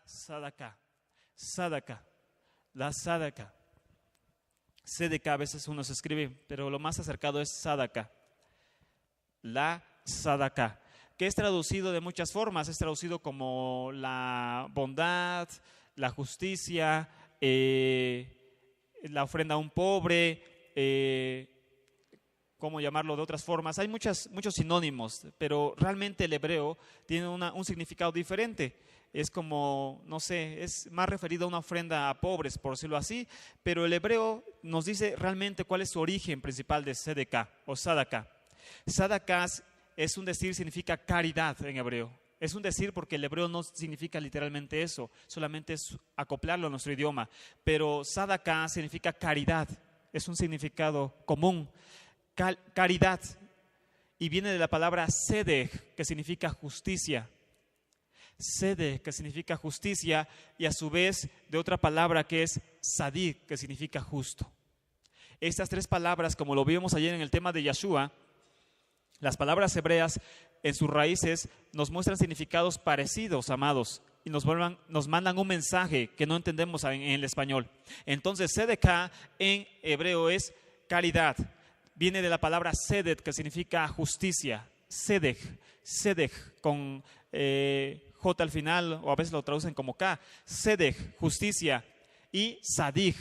la sadaka. Sadaka, la sadaka. Sedeka a veces uno se escribe, pero lo más acercado es sadaka. La sadaka, que es traducido de muchas formas. Es traducido como la bondad, la justicia, la ofrenda a un pobre, ¿cómo llamarlo de otras formas? Hay muchos sinónimos, pero realmente el hebreo tiene un significado diferente. Es como, no sé, es más referido a una ofrenda a pobres, por decirlo así, pero el hebreo nos dice realmente cuál es su origen principal de sedeka o sadaka. Sadaka es un decir, significa caridad en hebreo. Es un decir porque el hebreo no significa literalmente eso, solamente es acoplarlo a nuestro idioma. Pero sadaka significa caridad, es un significado común. Caridad, y viene de la palabra sedek, que significa justicia. Sedek, que significa justicia, y a su vez de otra palabra que es sadik, que significa justo. Estas tres palabras, como lo vimos ayer en el tema de Yeshua, las palabras hebreas en sus raíces nos muestran significados parecidos, amados, y nos mandan un mensaje que no entendemos en el español. Entonces, sedeka en hebreo es caridad. Viene de la palabra sedet, que significa justicia. Sedek con J al final, o a veces lo traducen como K. Sedek, justicia. Y sadik,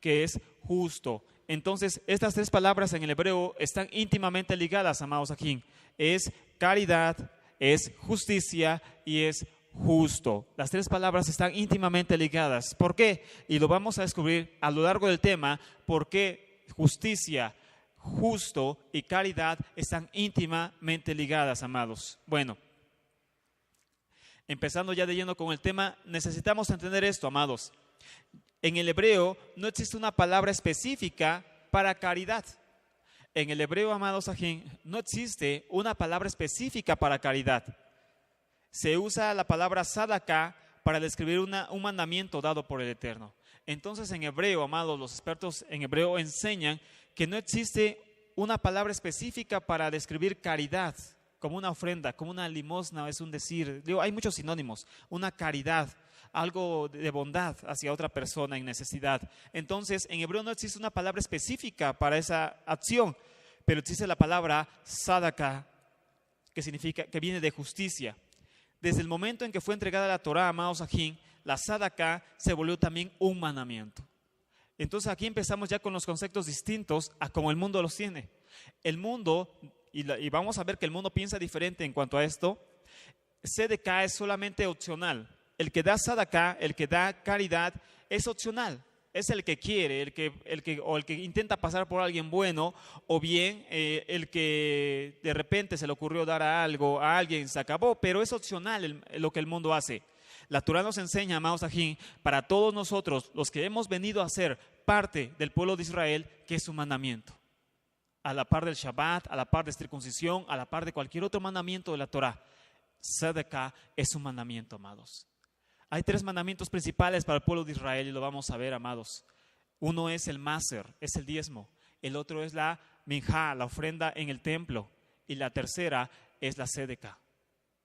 que es justo. Entonces, estas tres palabras en el hebreo están íntimamente ligadas, amados aquí. Es caridad, es justicia y es justo. Las tres palabras están íntimamente ligadas. ¿Por qué? Y lo vamos a descubrir a lo largo del tema, por qué justicia, justo y caridad están íntimamente ligadas, amados. Bueno, empezando ya de lleno con el tema, necesitamos entender esto, amados. En el hebreo no existe una palabra específica para caridad. En el hebreo, amados ajín, no existe una palabra específica para caridad. Se usa la palabra sadaka para describir un mandamiento dado por el Eterno. Entonces, en hebreo, amados, los expertos en hebreo enseñan que no existe una palabra específica para describir caridad, como una ofrenda, como una limosna, es un decir. Hay muchos sinónimos. Una caridad, algo de bondad hacia otra persona en necesidad. Entonces, en hebreo no existe una palabra específica para esa acción, pero existe la palabra sadaka, que significa, que viene de justicia. Desde el momento en que fue entregada la Torá, amados ajín, la sadaka se volvió también un mandamiento. Entonces aquí empezamos ya con los conceptos distintos a como el mundo los tiene. El mundo, y vamos a ver que el mundo piensa diferente en cuanto a esto, sedeka es solamente opcional. El que da sadaka, el que da caridad, es opcional. Es el que quiere, el que intenta pasar por alguien bueno, o bien el que de repente se le ocurrió dar algo a alguien, se acabó, pero es opcional lo que el mundo hace. La Torá nos enseña, amados ajín, para todos nosotros, los que hemos venido a ser parte del pueblo de Israel, que es un mandamiento. A la par del Shabbat, a la par de circuncisión, a la par de cualquier otro mandamiento de la Torá. Sedeka es un mandamiento, amados. Hay tres mandamientos principales para el pueblo de Israel y lo vamos a ver, amados. Uno es el maser, es el diezmo. El otro es la minjá, la ofrenda en el templo. Y la tercera es la sedeka.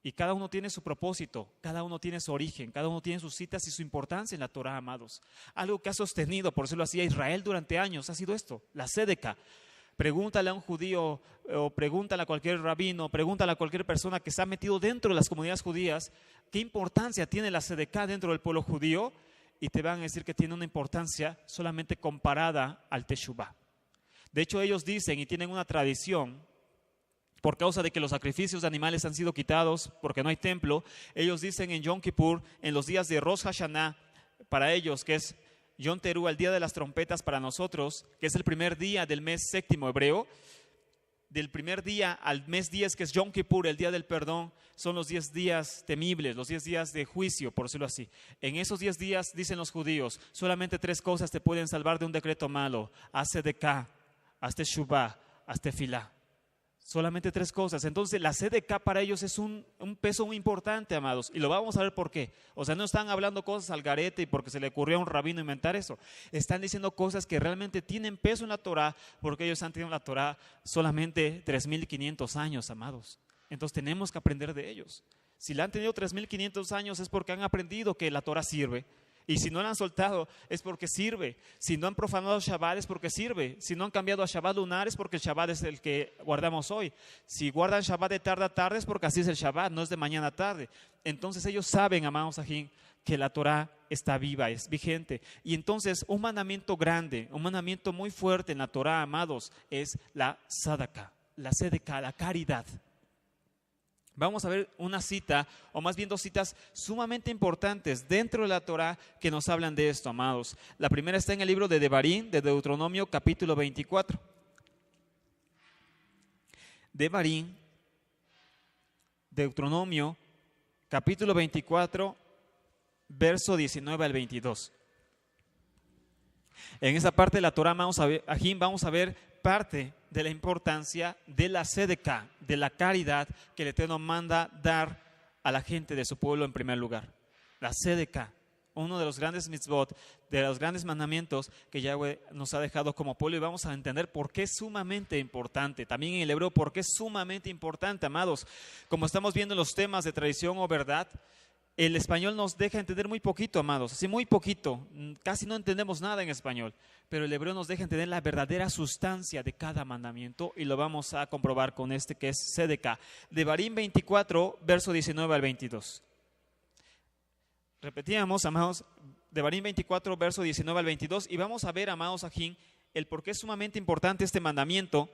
Y cada uno tiene su propósito, cada uno tiene su origen, cada uno tiene sus citas y su importancia en la Torá, amados. Algo que ha sostenido, por decirlo así, a Israel durante años ha sido esto, la sedeka. Pregúntale a un judío o pregúntale a cualquier rabino, pregúntale a cualquier persona que se ha metido dentro de las comunidades judías, ¿qué importancia tiene la sedeka dentro del pueblo judío? Y te van a decir que tiene una importancia solamente comparada al teshuvá. De hecho, ellos dicen y tienen una tradición, por causa de que los sacrificios de animales han sido quitados, porque no hay templo, ellos dicen en Yom Kippur, en los días de Rosh Hashanah, para ellos, que es Yom Teruah, el día de las trompetas para nosotros, que es el primer día del mes séptimo hebreo, del primer día al mes 10, que es Yom Kippur, el día del perdón, son los 10 días temibles, los 10 días de juicio, por decirlo así. En esos 10 días, dicen los judíos, solamente 3 cosas te pueden salvar de un decreto malo: haz sedekah, haz teshuvá, haz tefilá. Solamente 3 cosas. Entonces la sedekah para ellos es un peso muy importante, amados, y lo vamos a ver por qué. O sea, no están hablando cosas al garete y porque se le ocurrió a un rabino inventar eso. Están diciendo cosas que realmente tienen peso en la Torá, porque ellos han tenido la Torá solamente 3,500 años, amados. Entonces tenemos que aprender de ellos. Si la han tenido 3.500 años es porque han aprendido que la Torah sirve. Y si no la han soltado es porque sirve. Si no han profanado Shabbat es porque sirve. Si no han cambiado a Shabbat lunar es porque el Shabbat es el que guardamos hoy. Si guardan Shabbat de tarde a tarde es porque así es el Shabbat, no es de mañana a tarde. Entonces ellos saben, amados ajín, que la Torah está viva, es vigente. Y entonces un mandamiento grande, un mandamiento muy fuerte en la Torah, amados, es la sadaka, la caridad. Vamos a ver una cita, o más bien dos citas sumamente importantes dentro de la Torah que nos hablan de esto, amados. La primera está en el libro de Devarim, de Deuteronomio, capítulo 24. Devarim, Deuteronomio, capítulo 24, verso 19 al 22. En esa parte de la Torah, vamos a ver parte de la importancia de la sedekah, de la caridad que el Eterno manda dar a la gente de su pueblo en primer lugar. La sedekah, uno de los grandes mitzvot, de los grandes mandamientos que Yahweh nos ha dejado como pueblo, y vamos a entender por qué es sumamente importante. También en el hebreo, por qué es sumamente importante, amados. Como estamos viendo en los temas de tradición o verdad, el español nos deja entender muy poquito, amados, así muy poquito, casi no entendemos nada en español, pero el hebreo nos deja entender la verdadera sustancia de cada mandamiento, y lo vamos a comprobar con este que es sedekah. Devarim 24, verso 19 al 22. Repetíamos, amados, Devarim 24, verso 19 al 22, y vamos a ver, amados ajín, el por qué es sumamente importante este mandamiento,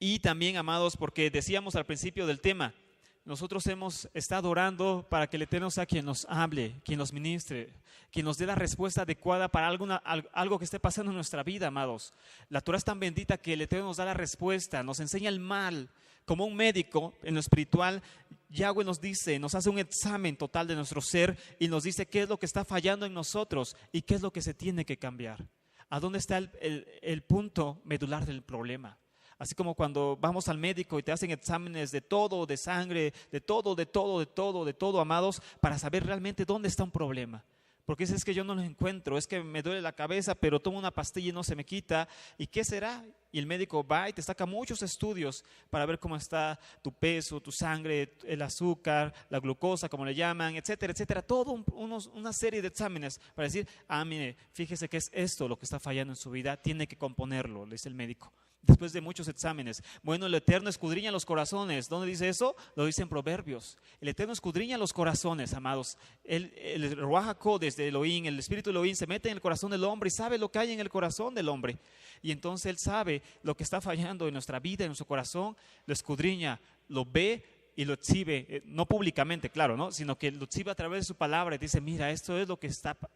y también, amados, porque decíamos al principio del tema, nosotros hemos estado orando para que el Eterno sea quien nos hable, quien nos ministre, quien nos dé la respuesta adecuada para algo que esté pasando en nuestra vida, amados. La Torah es tan bendita que el Eterno nos da la respuesta, nos enseña el mal. Como un médico en lo espiritual, Yahweh nos dice, nos hace un examen total de nuestro ser y nos dice qué es lo que está fallando en nosotros y qué es lo que se tiene que cambiar. ¿A dónde está el punto medular del problema? Así como cuando vamos al médico y te hacen exámenes de todo, de sangre, de todo, amados, para saber realmente dónde está un problema. Porque es que yo no lo encuentro, es que me duele la cabeza, pero tomo una pastilla y no se me quita. ¿Y qué será? Y el médico va y te saca muchos estudios para ver cómo está tu peso, tu sangre, el azúcar, la glucosa, como le llaman, etcétera, etcétera. Una serie de exámenes para decir, mire, fíjese que es esto lo que está fallando en su vida, tiene que componerlo, le dice el médico. Después de muchos exámenes. Bueno, el Eterno escudriña los corazones. ¿Dónde dice eso? Lo dice en Proverbios. El Eterno escudriña los corazones, amados. El Ruach HaKodesh de Elohim, el Espíritu de Elohim se mete en el corazón del hombre y sabe lo que hay en el corazón del hombre. Y entonces Él sabe lo que está fallando en nuestra vida, en nuestro corazón, lo escudriña, lo ve y lo exhibe, no públicamente, claro, ¿no? Sino que lo exhibe a través de su palabra y dice, mira, este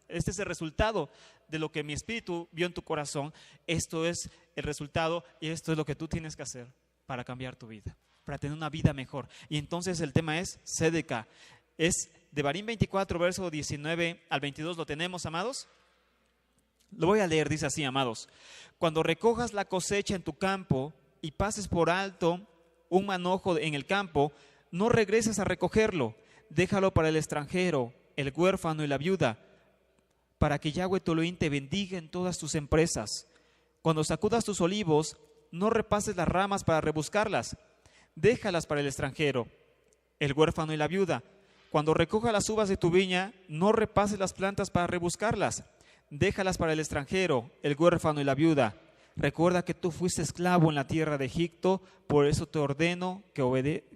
es el resultado de lo que mi espíritu vio en tu corazón, esto es el resultado y esto es lo que tú tienes que hacer para cambiar tu vida, para tener una vida mejor. Y entonces el tema es sedekah, es Devarim 24, verso 19 al 22, ¿lo tenemos, amados? Lo voy a leer, dice así, amados. Cuando recojas la cosecha en tu campo y pases por alto un manojo en el campo, no regreses a recogerlo, déjalo para el extranjero, el huérfano y la viuda, para que Yahweh tu Elohim te bendiga en todas tus empresas. Cuando sacudas tus olivos, no repases las ramas para rebuscarlas, déjalas para el extranjero, el huérfano y la viuda. Cuando recojas las uvas de tu viña, no repases las plantas para rebuscarlas, déjalas para el extranjero, el huérfano y la viuda. Recuerda que tú fuiste esclavo en la tierra de Egipto, por eso te ordeno que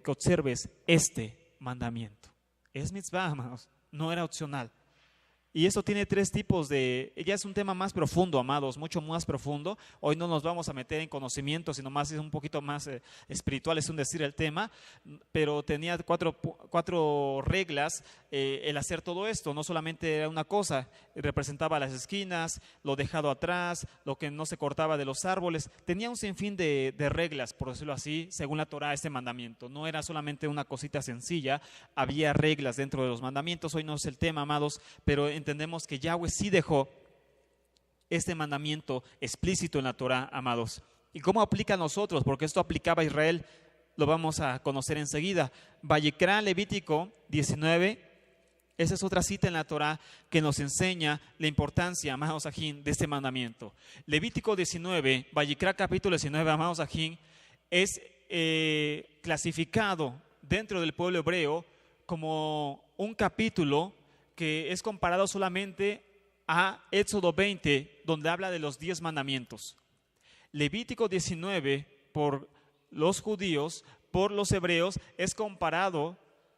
observes este mandamiento. Es mitzvah, hermanos, no era opcional. Y eso tiene tres tipos ya es un tema más profundo, amados, mucho más profundo. Hoy no nos vamos a meter en conocimiento, sino más es un poquito más espiritual, es un decir el tema, pero tenía cuatro reglas el hacer todo esto. No solamente era una cosa, representaba las esquinas, lo dejado atrás, lo que no se cortaba de los árboles. Tenía un sinfín de reglas, por decirlo así, según la Torah, este mandamiento. No era solamente una cosita sencilla, había reglas dentro de los mandamientos. Hoy no es el tema, amados, pero entendemos que Yahweh sí dejó este mandamiento explícito en la Torah, amados. ¿Y cómo aplica a nosotros? Porque esto aplicaba a Israel, lo vamos a conocer enseguida. Vayikra, Levítico 19, esa es otra cita en la Torah que nos enseña la importancia, amados ajín, de este mandamiento. Levítico 19, Vayikra capítulo 19, amados ajín, es clasificado dentro del pueblo hebreo como un capítulo que es comparado solamente a Éxodo 20, donde habla de los 10 mandamientos. Levítico 19, por los judíos, por los hebreos, es comparado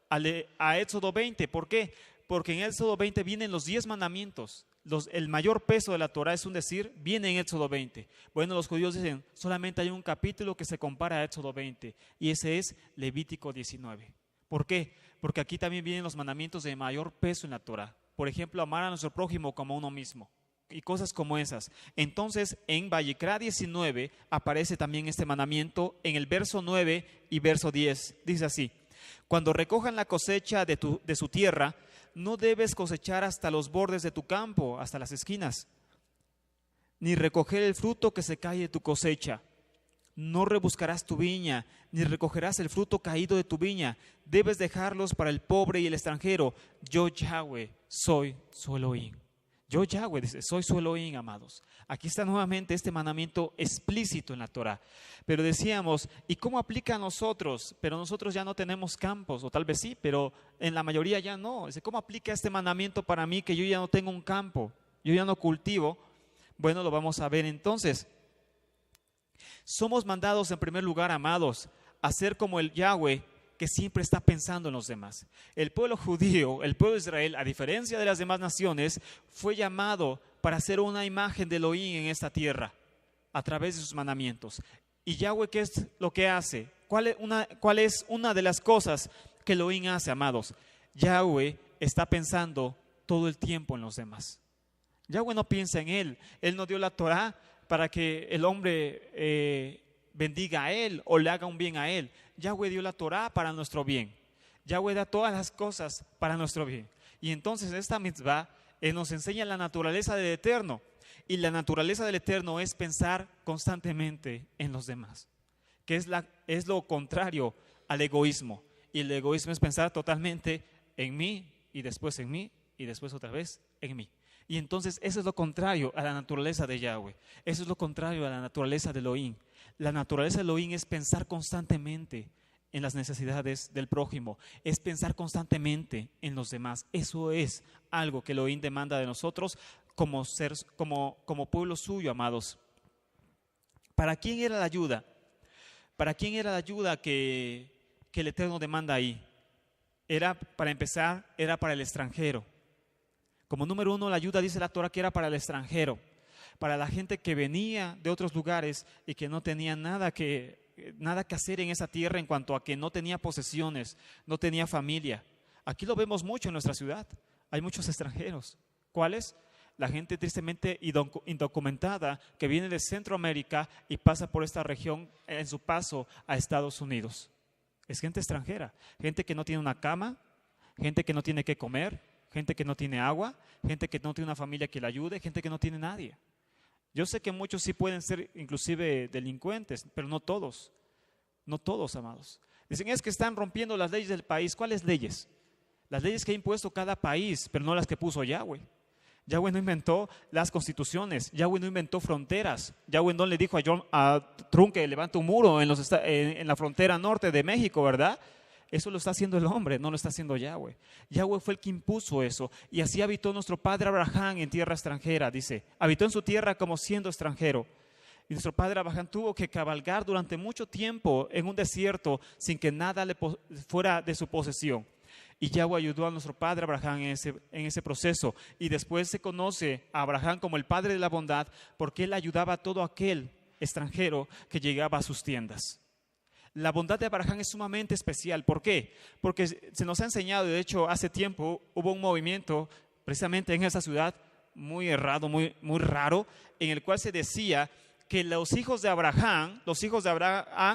a Éxodo 20. ¿Por qué? Porque en Éxodo 20 vienen los 10 mandamientos. El mayor peso de la Torah, es un decir, viene en Éxodo 20. Bueno, los judíos dicen, solamente hay un capítulo que se compara a Éxodo 20, y ese es Levítico 19. ¿Por qué? Porque aquí también vienen los mandamientos de mayor peso en la Torah. Por ejemplo, amar a nuestro prójimo como a uno mismo, y cosas como esas. Entonces, en Vayikra 19 aparece también este mandamiento en el verso 9 y verso 10. Dice así: cuando recojan la cosecha de su tierra, no debes cosechar hasta los bordes de tu campo, hasta las esquinas, ni recoger el fruto que se cae de tu cosecha. No rebuscarás tu viña, ni recogerás el fruto caído de tu viña. Debes dejarlos para el pobre y el extranjero. Yo, Yahweh, soy su Elohim. Yo, Yahweh, dice, soy su Elohim, amados. Aquí está nuevamente este mandamiento explícito en la Torah. Pero decíamos, ¿y cómo aplica a nosotros? Pero nosotros ya no tenemos campos, o tal vez sí, pero en la mayoría ya no. Dice, ¿cómo aplica este mandamiento para mí que yo ya no tengo un campo? Yo ya no cultivo. Bueno, lo vamos a ver entonces. Somos mandados en primer lugar, amados, a ser como el Yahweh, que siempre está pensando en los demás. El pueblo judío, el pueblo de Israel, a diferencia de las demás naciones, fue llamado para ser una imagen de Elohim en esta tierra, a través de sus mandamientos. ¿Y Yahweh qué es lo que hace? ¿Cuál es una de las cosas que Elohim hace, amados? Yahweh está pensando todo el tiempo en los demás. Yahweh no piensa en él. Él no dio la Torah para que el hombre bendiga a él o le haga un bien a él. Yahweh dio la Torah para nuestro bien. Yahweh da todas las cosas para nuestro bien. Y entonces esta mitzvah nos enseña la naturaleza del Eterno. Y la naturaleza del Eterno es pensar constantemente en los demás, que es lo contrario al egoísmo. Y el egoísmo es pensar totalmente en mí y después en mí y después otra vez en mí. Y entonces eso es lo contrario a la naturaleza de Yahweh. Eso es lo contrario a la naturaleza de Elohim. La naturaleza de Elohim es pensar constantemente en las necesidades del prójimo, es pensar constantemente en los demás. Eso es algo que Elohim demanda de nosotros como pueblo suyo, amados. ¿Para quién era la ayuda? ¿Para quién era la ayuda que el Eterno demanda ahí? Para empezar, era para el extranjero. Como número uno, la ayuda, dice la Torah, que era para el extranjero, para la gente que venía de otros lugares y que no tenía nada que hacer en esa tierra en cuanto a que no tenía posesiones, no tenía familia. Aquí lo vemos mucho en nuestra ciudad. Hay muchos extranjeros. ¿Cuáles? La gente tristemente indocumentada que viene de Centroamérica y pasa por esta región en su paso a Estados Unidos. Es gente extranjera, gente que no tiene una cama, gente que no tiene que comer, gente que no tiene agua, gente que no tiene una familia que le ayude, gente que no tiene nadie. Yo sé que muchos sí pueden ser inclusive delincuentes, pero no todos, amados. Dicen, es que están rompiendo las leyes del país. ¿Cuáles leyes? Las leyes que ha impuesto cada país, pero no las que puso Yahweh. Yahweh no inventó las constituciones, Yahweh no inventó fronteras. Yahweh no le dijo a Trump que levante un muro en la frontera norte de México, ¿verdad? Eso lo está haciendo el hombre, no lo está haciendo Yahweh. Yahweh fue el que impuso eso. Y así habitó nuestro padre Abraham en tierra extranjera, dice. Habitó en su tierra como siendo extranjero. Y nuestro padre Abraham tuvo que cabalgar durante mucho tiempo en un desierto sin que nada fuera de su posesión. Y Yahweh ayudó a nuestro padre Abraham en ese proceso. Y después se conoce a Abraham como el padre de la bondad porque él ayudaba a todo aquel extranjero que llegaba a sus tiendas. La bondad de Abraham es sumamente especial. ¿Por qué? Porque se nos ha enseñado, de hecho, hace tiempo hubo un movimiento precisamente en esa ciudad muy errado, muy raro, en el cual se decía que los hijos de Abraham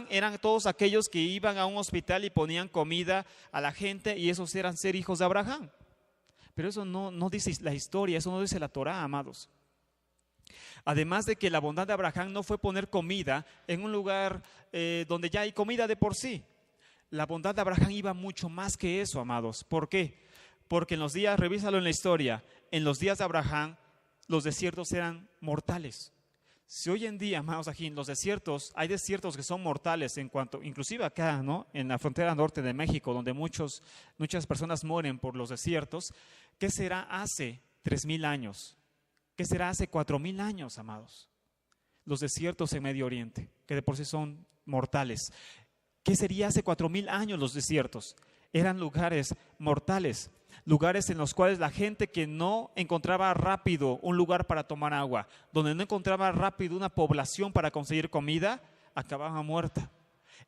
eran todos aquellos que iban a un hospital y ponían comida a la gente y esos eran ser hijos de Abraham. Pero eso no dice la historia, eso no dice la Torah, amados. Además de que la bondad de Abraham no fue poner comida en un lugar donde ya hay comida de por sí. La bondad de Abraham iba mucho más que eso, amados. ¿Por qué? Porque en los días, revísalo en la historia, en los días de Abraham, los desiertos eran mortales. Si hoy en día, amados aquí, en los desiertos, hay desiertos que son mortales en cuanto, inclusive acá, ¿no? En la frontera norte de México, donde muchas personas mueren por los desiertos, ¿qué será hace 3,000 años? ¿Qué será hace 4,000 años, amados? Los desiertos en Medio Oriente, que de por sí son mortales. ¿Qué sería hace 4,000 años los desiertos? Eran lugares mortales, lugares en los cuales la gente que no encontraba rápido un lugar para tomar agua, donde no encontraba rápido una población para conseguir comida, acababa muerta.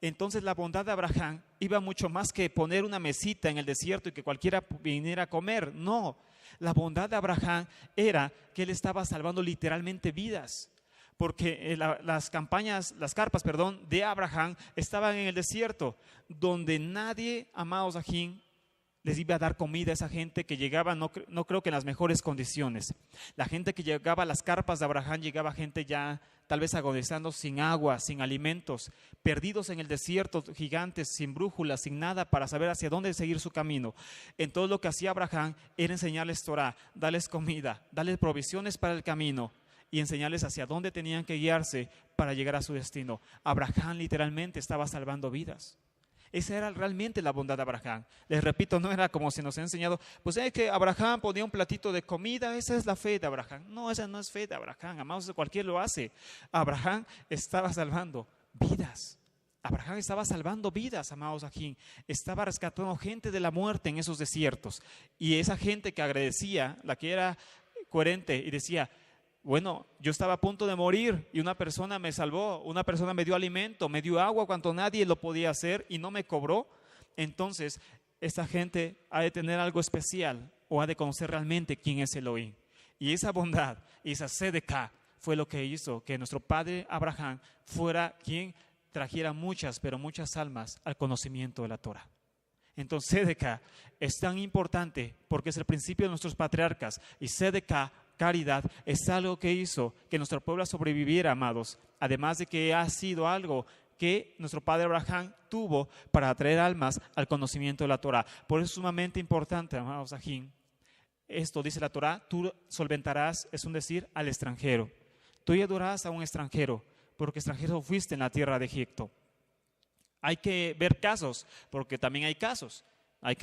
Entonces la bondad de Abraham iba mucho más que poner una mesita en el desierto y que cualquiera viniera a comer. No, la bondad de Abraham era que él estaba salvando literalmente vidas. Porque las carpas de Abraham estaban en el desierto, donde nadie, amados aquí, les iba a dar comida a esa gente que llegaba, no creo que en las mejores condiciones. La gente que llegaba a las carpas de Abraham, llegaba gente ya tal vez agonizando, sin agua, sin alimentos, perdidos en el desierto, gigantes, sin brújula, sin nada para saber hacia dónde seguir su camino. Entonces lo que hacía Abraham era enseñarles Torah, darles comida, darles provisiones para el camino y enseñarles hacia dónde tenían que guiarse para llegar a su destino. Abraham literalmente estaba salvando vidas. Esa era realmente la bondad de Abraham. Les repito, no era como se nos ha enseñado, pues es que Abraham ponía un platito de comida, esa es la fe de Abraham. No, esa no es fe de Abraham, amados, cualquiera lo hace. Abraham estaba salvando vidas. Abraham estaba salvando vidas, amados aquí. Estaba rescatando gente de la muerte en esos desiertos. Y esa gente que agradecía, la que era coherente y decía, bueno, yo estaba a punto de morir y una persona me salvó, una persona me dio alimento, me dio agua cuando nadie lo podía hacer y no me cobró. Entonces, esta gente ha de tener algo especial o ha de conocer realmente quién es Elohim. Y esa bondad, esa sedeká, fue lo que hizo que nuestro padre Abraham fuera quien trajera muchas, pero muchas almas al conocimiento de la Torah. Entonces, sedeká es tan importante porque es el principio de nuestros patriarcas y sedeká, caridad, es algo que hizo que nuestro pueblo sobreviviera, amados, además de que ha sido algo que nuestro padre Abraham tuvo para atraer almas al conocimiento de la Torah. Por eso es sumamente importante, amados, aquí. Esto dice la Torah, tú solventarás, es un decir, al extranjero. Tú ayudarás a un extranjero, porque extranjero fuiste en la tierra de Egipto. Hay que ver casos, porque también hay casos. Hay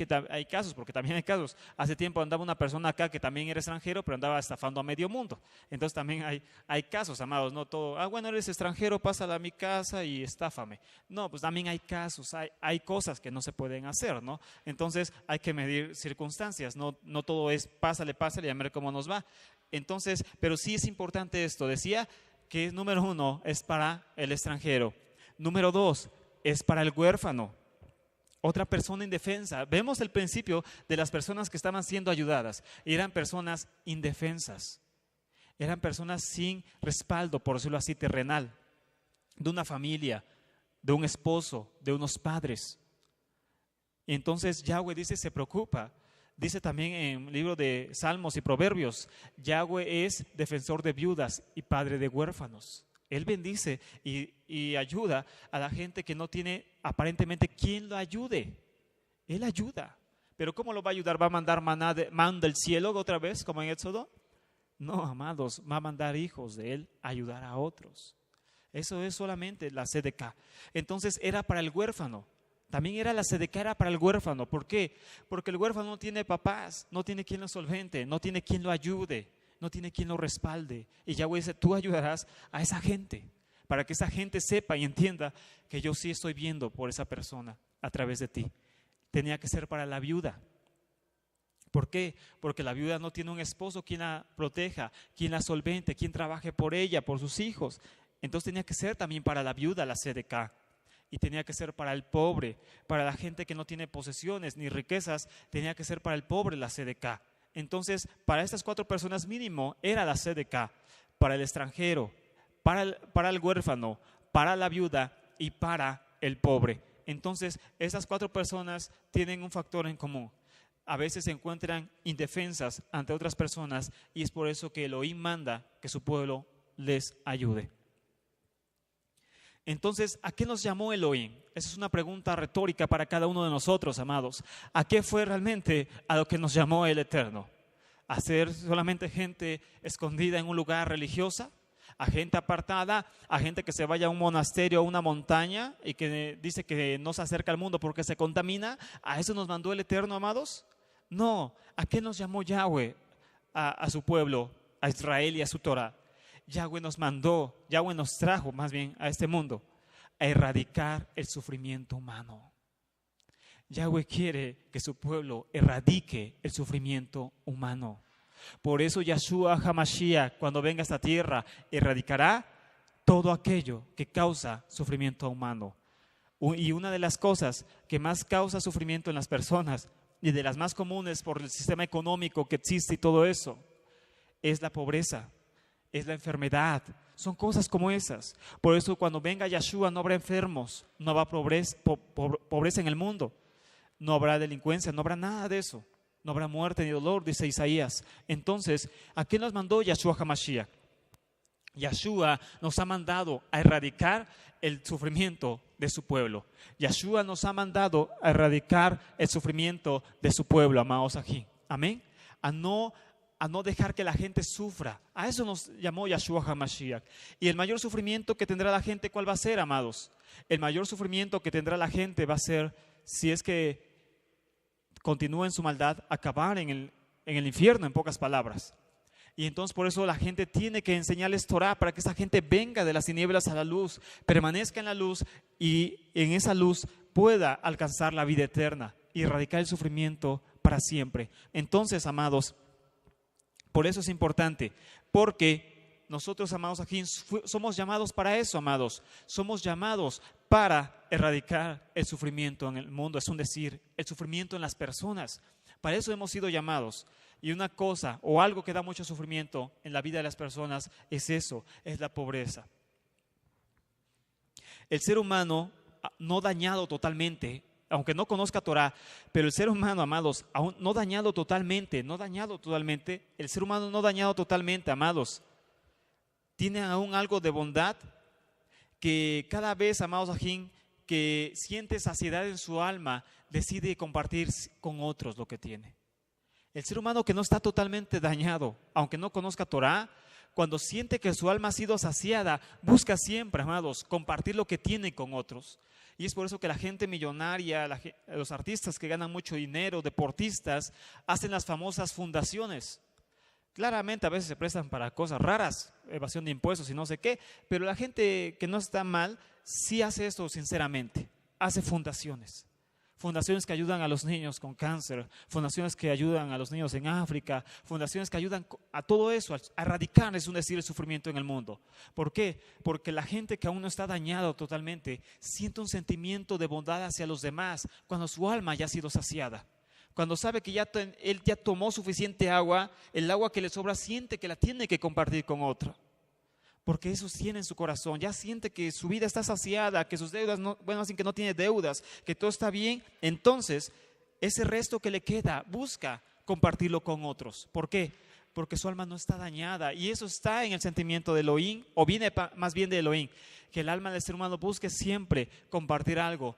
casos, porque también hay casos. Hace tiempo andaba una persona acá que también era extranjero, pero andaba estafando a medio mundo. Entonces también hay casos, amados. No todo, bueno, eres extranjero, pásala a mi casa y estáfame. No, pues también hay casos, hay cosas que no se pueden hacer, ¿no? Entonces hay que medir circunstancias. No todo es pásale y a ver cómo nos va. Entonces, pero sí es importante esto. Decía que número 1 es para el extranjero. Número 2 es para el huérfano. Otra persona indefensa. Vemos el principio de las personas que estaban siendo ayudadas. Eran personas indefensas. Eran personas sin respaldo, por decirlo así, terrenal. De una familia, de un esposo, de unos padres. Y entonces Yahweh dice, se preocupa. Dice también en el libro de Salmos y Proverbios, Yahweh es defensor de viudas y padre de huérfanos. Él bendice y ayuda a la gente que no tiene aparentemente quien lo ayude. Él ayuda. Pero ¿cómo lo va a ayudar? ¿Va a mandar maná del cielo otra vez, como en Éxodo? No, amados, va a mandar hijos de Él a ayudar a otros. Eso es solamente la sedeká. Entonces era para el huérfano. También era la sedeká, era para el huérfano. ¿Por qué? Porque el huérfano no tiene papás, no tiene quien lo solvente, no tiene quien lo ayude. No tiene quien lo respalde. Y Yahweh dice, tú ayudarás a esa gente, para que esa gente sepa y entienda que yo sí estoy viendo por esa persona a través de ti. Tenía que ser para la viuda. ¿Por qué? Porque la viuda no tiene un esposo quien la proteja, quien la solvente, quien trabaje por ella, por sus hijos. Entonces tenía que ser también para la viuda la sedeká. Y tenía que ser para el pobre, para la gente que no tiene posesiones ni riquezas, tenía que ser para el pobre la sedeká. Entonces, para estas 4 personas mínimo era la sedeká, para el extranjero, para el huérfano, para la viuda y para el pobre. Entonces, estas 4 personas tienen un factor en común. A veces se encuentran indefensas ante otras personas y es por eso que Elohim manda que su pueblo les ayude. Entonces, ¿a qué nos llamó Elohim? Esa es una pregunta retórica para cada uno de nosotros, amados. ¿A qué fue realmente a lo que nos llamó el Eterno? ¿A ser solamente gente escondida en un lugar religiosa? a gente apartada, a gente que se vaya a un monasterio, a una montaña y que dice que no se acerca al mundo porque se contamina. ¿A eso nos mandó el Eterno, amados? No. ¿A qué nos llamó Yahweh? A su pueblo, a Israel y a su Torah. Yahweh nos mandó, Yahweh nos trajo más bien a este mundo a erradicar el sufrimiento humano. Yahweh quiere que su pueblo erradique el sufrimiento humano. Por eso Yahshua HaMashiach, cuando venga a esta tierra, erradicará todo aquello que causa sufrimiento humano. Y una de las cosas que más causa sufrimiento en las personas, y de las más comunes por el sistema económico que existe y todo eso, es la pobreza, es la enfermedad. Son cosas como esas. Por eso cuando venga Yahshua no habrá enfermos, no habrá pobreza en el mundo, no habrá delincuencia, no habrá nada de eso. No habrá muerte ni dolor, dice Isaías. Entonces, ¿a qué nos mandó Yahshua HaMashiach? Yahshua nos ha mandado a erradicar el sufrimiento de su pueblo. Yahshua nos ha mandado a erradicar el sufrimiento de su pueblo, amados aquí. Amén. A no dejar que la gente sufra. A eso nos llamó Yahshua HaMashiach. Y el mayor sufrimiento que tendrá la gente, ¿cuál va a ser, amados? El mayor sufrimiento que tendrá la gente va a ser, si es que continúa en su maldad, acabar en el infierno, en pocas palabras. Y entonces por eso la gente tiene que enseñarles Torah para que esa gente venga de las tinieblas a la luz, permanezca en la luz y en esa luz pueda alcanzar la vida eterna y erradicar el sufrimiento para siempre. Entonces, amados, por eso es importante, porque nosotros, amados, aquí somos llamados para eso, amados. Somos llamados para erradicar el sufrimiento en el mundo, es un decir, el sufrimiento en las personas. Para eso hemos sido llamados. Y una cosa o algo que da mucho sufrimiento en la vida de las personas es eso, es la pobreza. El ser humano no dañado totalmente, aunque no conozca Torah, pero el ser humano, amados, aún no dañado totalmente, el ser humano no dañado totalmente, amados, tiene aún algo de bondad que cada vez, amados ajín, que siente saciedad en su alma, decide compartir con otros lo que tiene. El ser humano que no está totalmente dañado, aunque no conozca Torah, cuando siente que su alma ha sido saciada, busca siempre, amados, compartir lo que tiene con otros. Y es por eso que la gente millonaria, los artistas que ganan mucho dinero, deportistas, hacen las famosas fundaciones. Claramente a veces se prestan para cosas raras, evasión de impuestos y no sé qué, pero la gente que no está mal sí hace esto sinceramente, hace fundaciones. Fundaciones que ayudan a los niños con cáncer, fundaciones que ayudan a los niños en África, fundaciones que ayudan a todo eso, a erradicar, es decir, el sufrimiento en el mundo. ¿Por qué? Porque la gente que aún no está dañada totalmente siente un sentimiento de bondad hacia los demás cuando su alma ya ha sido saciada. Cuando sabe que él ya tomó suficiente agua, el agua que le sobra siente que la tiene que compartir con otra. Porque eso tiene en su corazón, ya siente que su vida está saciada, que sus deudas, así que no tiene deudas, que todo está bien. Entonces, ese resto que le queda, busca compartirlo con otros. ¿Por qué? Porque su alma no está dañada. Y eso está en el sentimiento de Elohim, o viene más bien de Elohim, que el alma del ser humano busque siempre compartir algo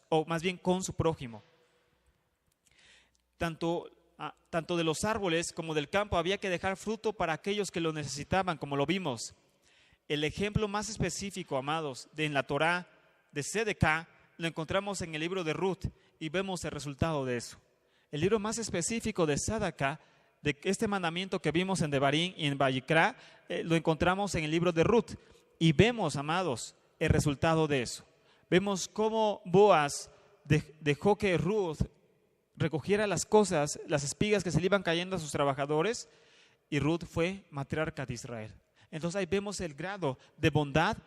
o más bien con su prójimo. Tanto de los árboles como del campo había que dejar fruto para aquellos que lo necesitaban, como lo vimos. El ejemplo más específico, amados, en la Torá de Sedeká, lo encontramos en el libro de Ruth y vemos el resultado de eso. El libro más específico de Sedeká, de este mandamiento que vimos en Devarim y en Vayikra, lo encontramos en el libro de Ruth y vemos, amados, el resultado de eso. Vemos cómo Boaz dejó que Ruth recogiera las cosas, las espigas que se le iban cayendo a sus trabajadores, y Ruth fue matriarca de Israel. Entonces ahí vemos el grado de bondad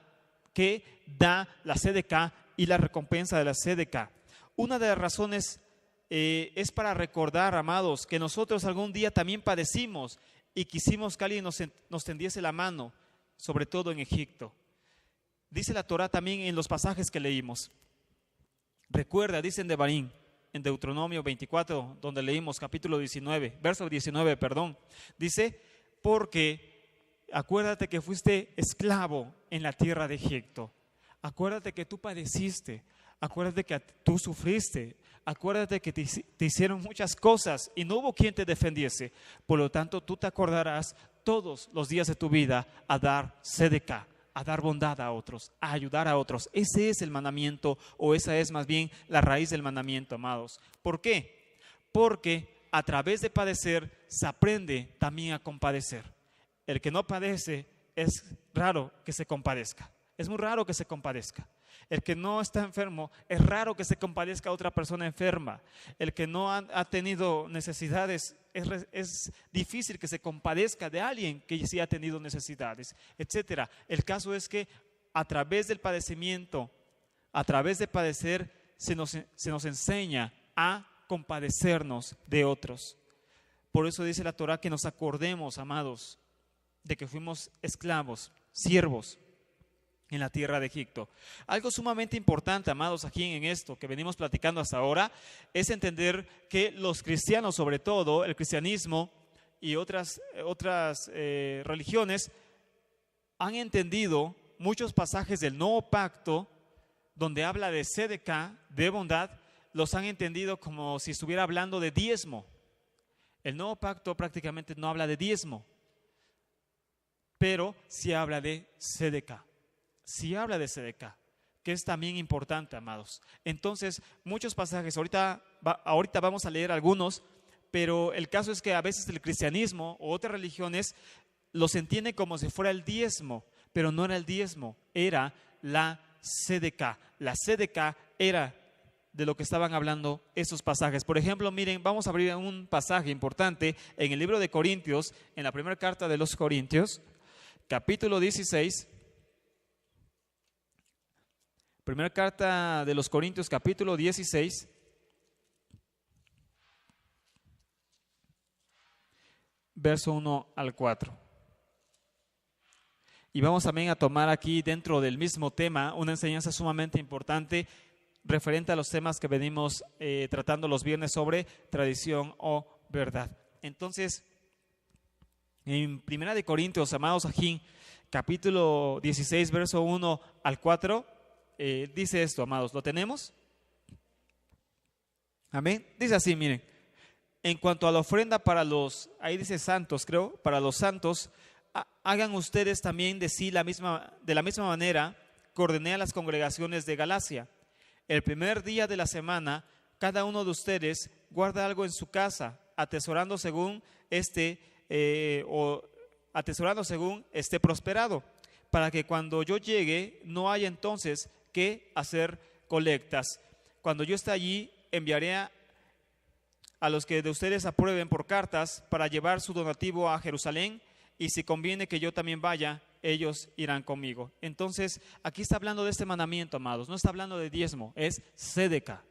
que da la Sedeká y la recompensa de la Sedeká. Una de las razones es para recordar, amados, que nosotros algún día también padecimos y quisimos que alguien nos tendiese la mano, sobre todo en Egipto. Dice la Torá también en los pasajes que leímos. Recuerda, dice en Devarim, en Deuteronomio 24, donde leímos capítulo 19, verso 19, dice, porque acuérdate que fuiste esclavo en la tierra de Egipto, acuérdate que tú padeciste, acuérdate que tú sufriste, Acuérdate que te hicieron muchas cosas y no hubo quien te defendiese. Por lo tanto, tú te acordarás todos los días de tu vida a dar sedeca, a dar bondad a otros, a ayudar a otros. Ese es el mandamiento, o esa es más bien la raíz del mandamiento, amados. ¿Por qué? Porque a través de padecer se aprende también a compadecer. El que no padece es raro que se compadezca. Es muy raro que se compadezca. El que no está enfermo, es raro que se compadezca a otra persona enferma. El que no ha tenido necesidades, es difícil que se compadezca de alguien que sí ha tenido necesidades, etc. El caso es que a través del padecimiento, a través de padecer, se nos enseña a compadecernos de otros. Por eso dice la Torá que nos acordemos, amados, de que fuimos esclavos, siervos en la tierra de Egipto. Algo sumamente importante, amados, aquí en esto que venimos platicando hasta ahora, es entender que los cristianos, sobre todo el cristianismo y otras religiones, han entendido muchos pasajes del Nuevo Pacto donde habla de sedeca, de bondad, los han entendido como si estuviera hablando de diezmo. El Nuevo Pacto prácticamente no habla de diezmo, pero sí habla de sedeca. Sí habla de sedeca, que es también importante, amados. Entonces, muchos pasajes, ahorita vamos a leer algunos, pero el caso es que a veces el cristianismo o otras religiones los entienden como si fuera el diezmo, pero no era el diezmo, era la sedeca. La sedeca era de lo que estaban hablando esos pasajes. Por ejemplo, miren, vamos a abrir un pasaje importante en el libro de Corintios, en la primera carta de los Corintios, capítulo 16. Primera carta de los Corintios, capítulo 16, verso 1 al 4. Y vamos también a tomar aquí dentro del mismo tema una enseñanza sumamente importante referente a los temas que venimos tratando los viernes sobre tradición o verdad. Entonces, en Primera de Corintios, amados ajín, capítulo 16, verso 1 al 4, dice esto, amados, ¿lo tenemos? Amén. Dice así, miren, en cuanto a la ofrenda para los, ahí dice santos, creo, para los santos, hagan ustedes también de la misma manera que ordené a las congregaciones de Galacia. El primer día de la semana, cada uno de ustedes guarda algo en su casa, atesorando según esté prosperado, para que cuando yo llegue no haya entonces que hacer colectas. Cuando yo esté allí, enviaré a los que de ustedes aprueben por cartas para llevar su donativo a Jerusalén, y si conviene que yo también vaya, ellos irán conmigo. Entonces, aquí está hablando de este mandamiento, amados. No está hablando de diezmo, es sedeca.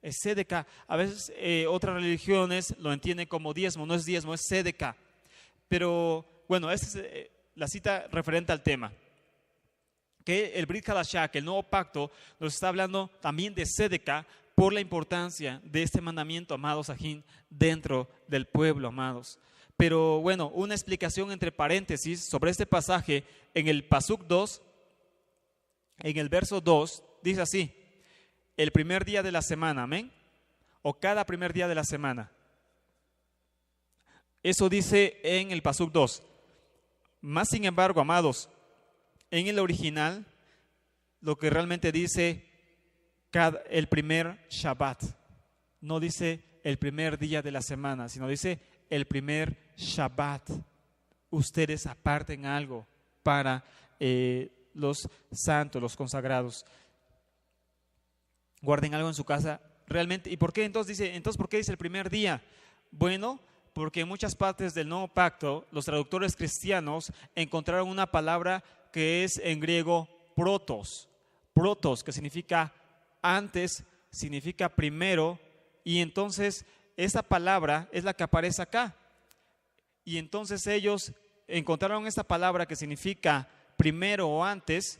Es sedeca. A veces otras religiones lo entienden como diezmo. No es diezmo, es sedeca. Pero, bueno, esta es la cita referente al tema. Que el Brit Hadashah, que el nuevo pacto, nos está hablando también de sedeca por la importancia de este mandamiento, amados ajín, dentro del pueblo, amados. Pero bueno, una explicación entre paréntesis sobre este pasaje en el Pasuk 2, en el verso 2, dice así: el primer día de la semana, amén, o cada primer día de la semana. Eso dice en el Pasuk 2. Más sin embargo, amados, en el original, lo que realmente dice el primer Shabbat, no dice el primer día de la semana, sino dice el primer Shabbat. Ustedes aparten algo para los santos, los consagrados. Guarden algo en su casa realmente. ¿Y por qué entonces por qué dice el primer día? Bueno, porque en muchas partes del Nuevo Pacto los traductores cristianos encontraron una palabra que es en griego protos, que significa antes, significa primero, y entonces esa palabra es la que aparece acá. Y entonces ellos encontraron esta palabra que significa primero o antes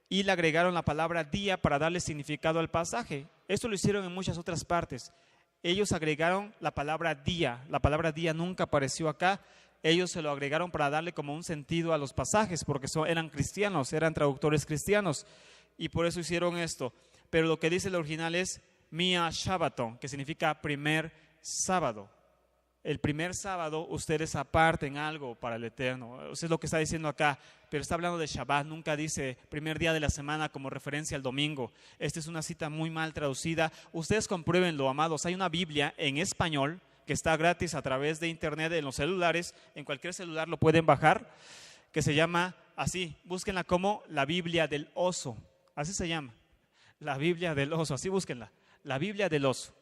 y le agregaron la palabra día para darle significado al pasaje. Esto lo hicieron en muchas otras partes. Ellos agregaron la palabra día. La palabra día nunca apareció acá. Ellos se lo agregaron para darle como un sentido a los pasajes, porque eran cristianos, eran traductores cristianos, y por eso hicieron esto. Pero lo que dice el original es Mia Shabbaton, que significa primer sábado. El primer sábado ustedes aparten algo para el Eterno. Eso es lo que está diciendo acá, pero está hablando de Shabbat, nunca dice primer día de la semana como referencia al domingo. Esta es una cita muy mal traducida. Ustedes compruébenlo, amados. Hay una Biblia en español que está gratis a través de internet en los celulares, en cualquier celular lo pueden bajar, que se llama así, búsquenla como la Biblia del oso, así se llama, la Biblia del oso, así búsquenla, la Biblia del oso.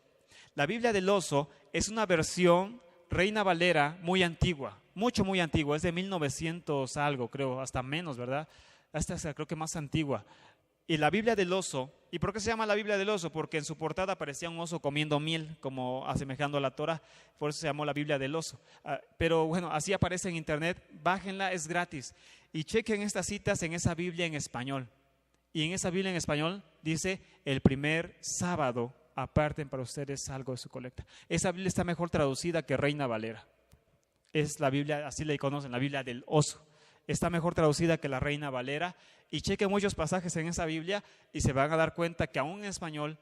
La Biblia del oso es una versión Reina Valera muy antigua, muy antigua, es de 1900 algo, creo, hasta menos, ¿verdad? Hasta creo que más antigua. Y la Biblia del oso, ¿y por qué se llama la Biblia del oso? Porque en su portada aparecía un oso comiendo miel, como asemejando a la Torah, por eso se llamó la Biblia del oso. Pero bueno, así aparece en internet, bájenla, es gratis. Y chequen estas citas en esa Biblia en español. Y en esa Biblia en español dice, el primer sábado aparten para ustedes algo de su colecta. Esa Biblia está mejor traducida que Reina Valera. Es la Biblia, así le conocen, la Biblia del oso. Está mejor traducida que la Reina Valera. Y chequen muchos pasajes en esa Biblia y se van a dar cuenta que aún en español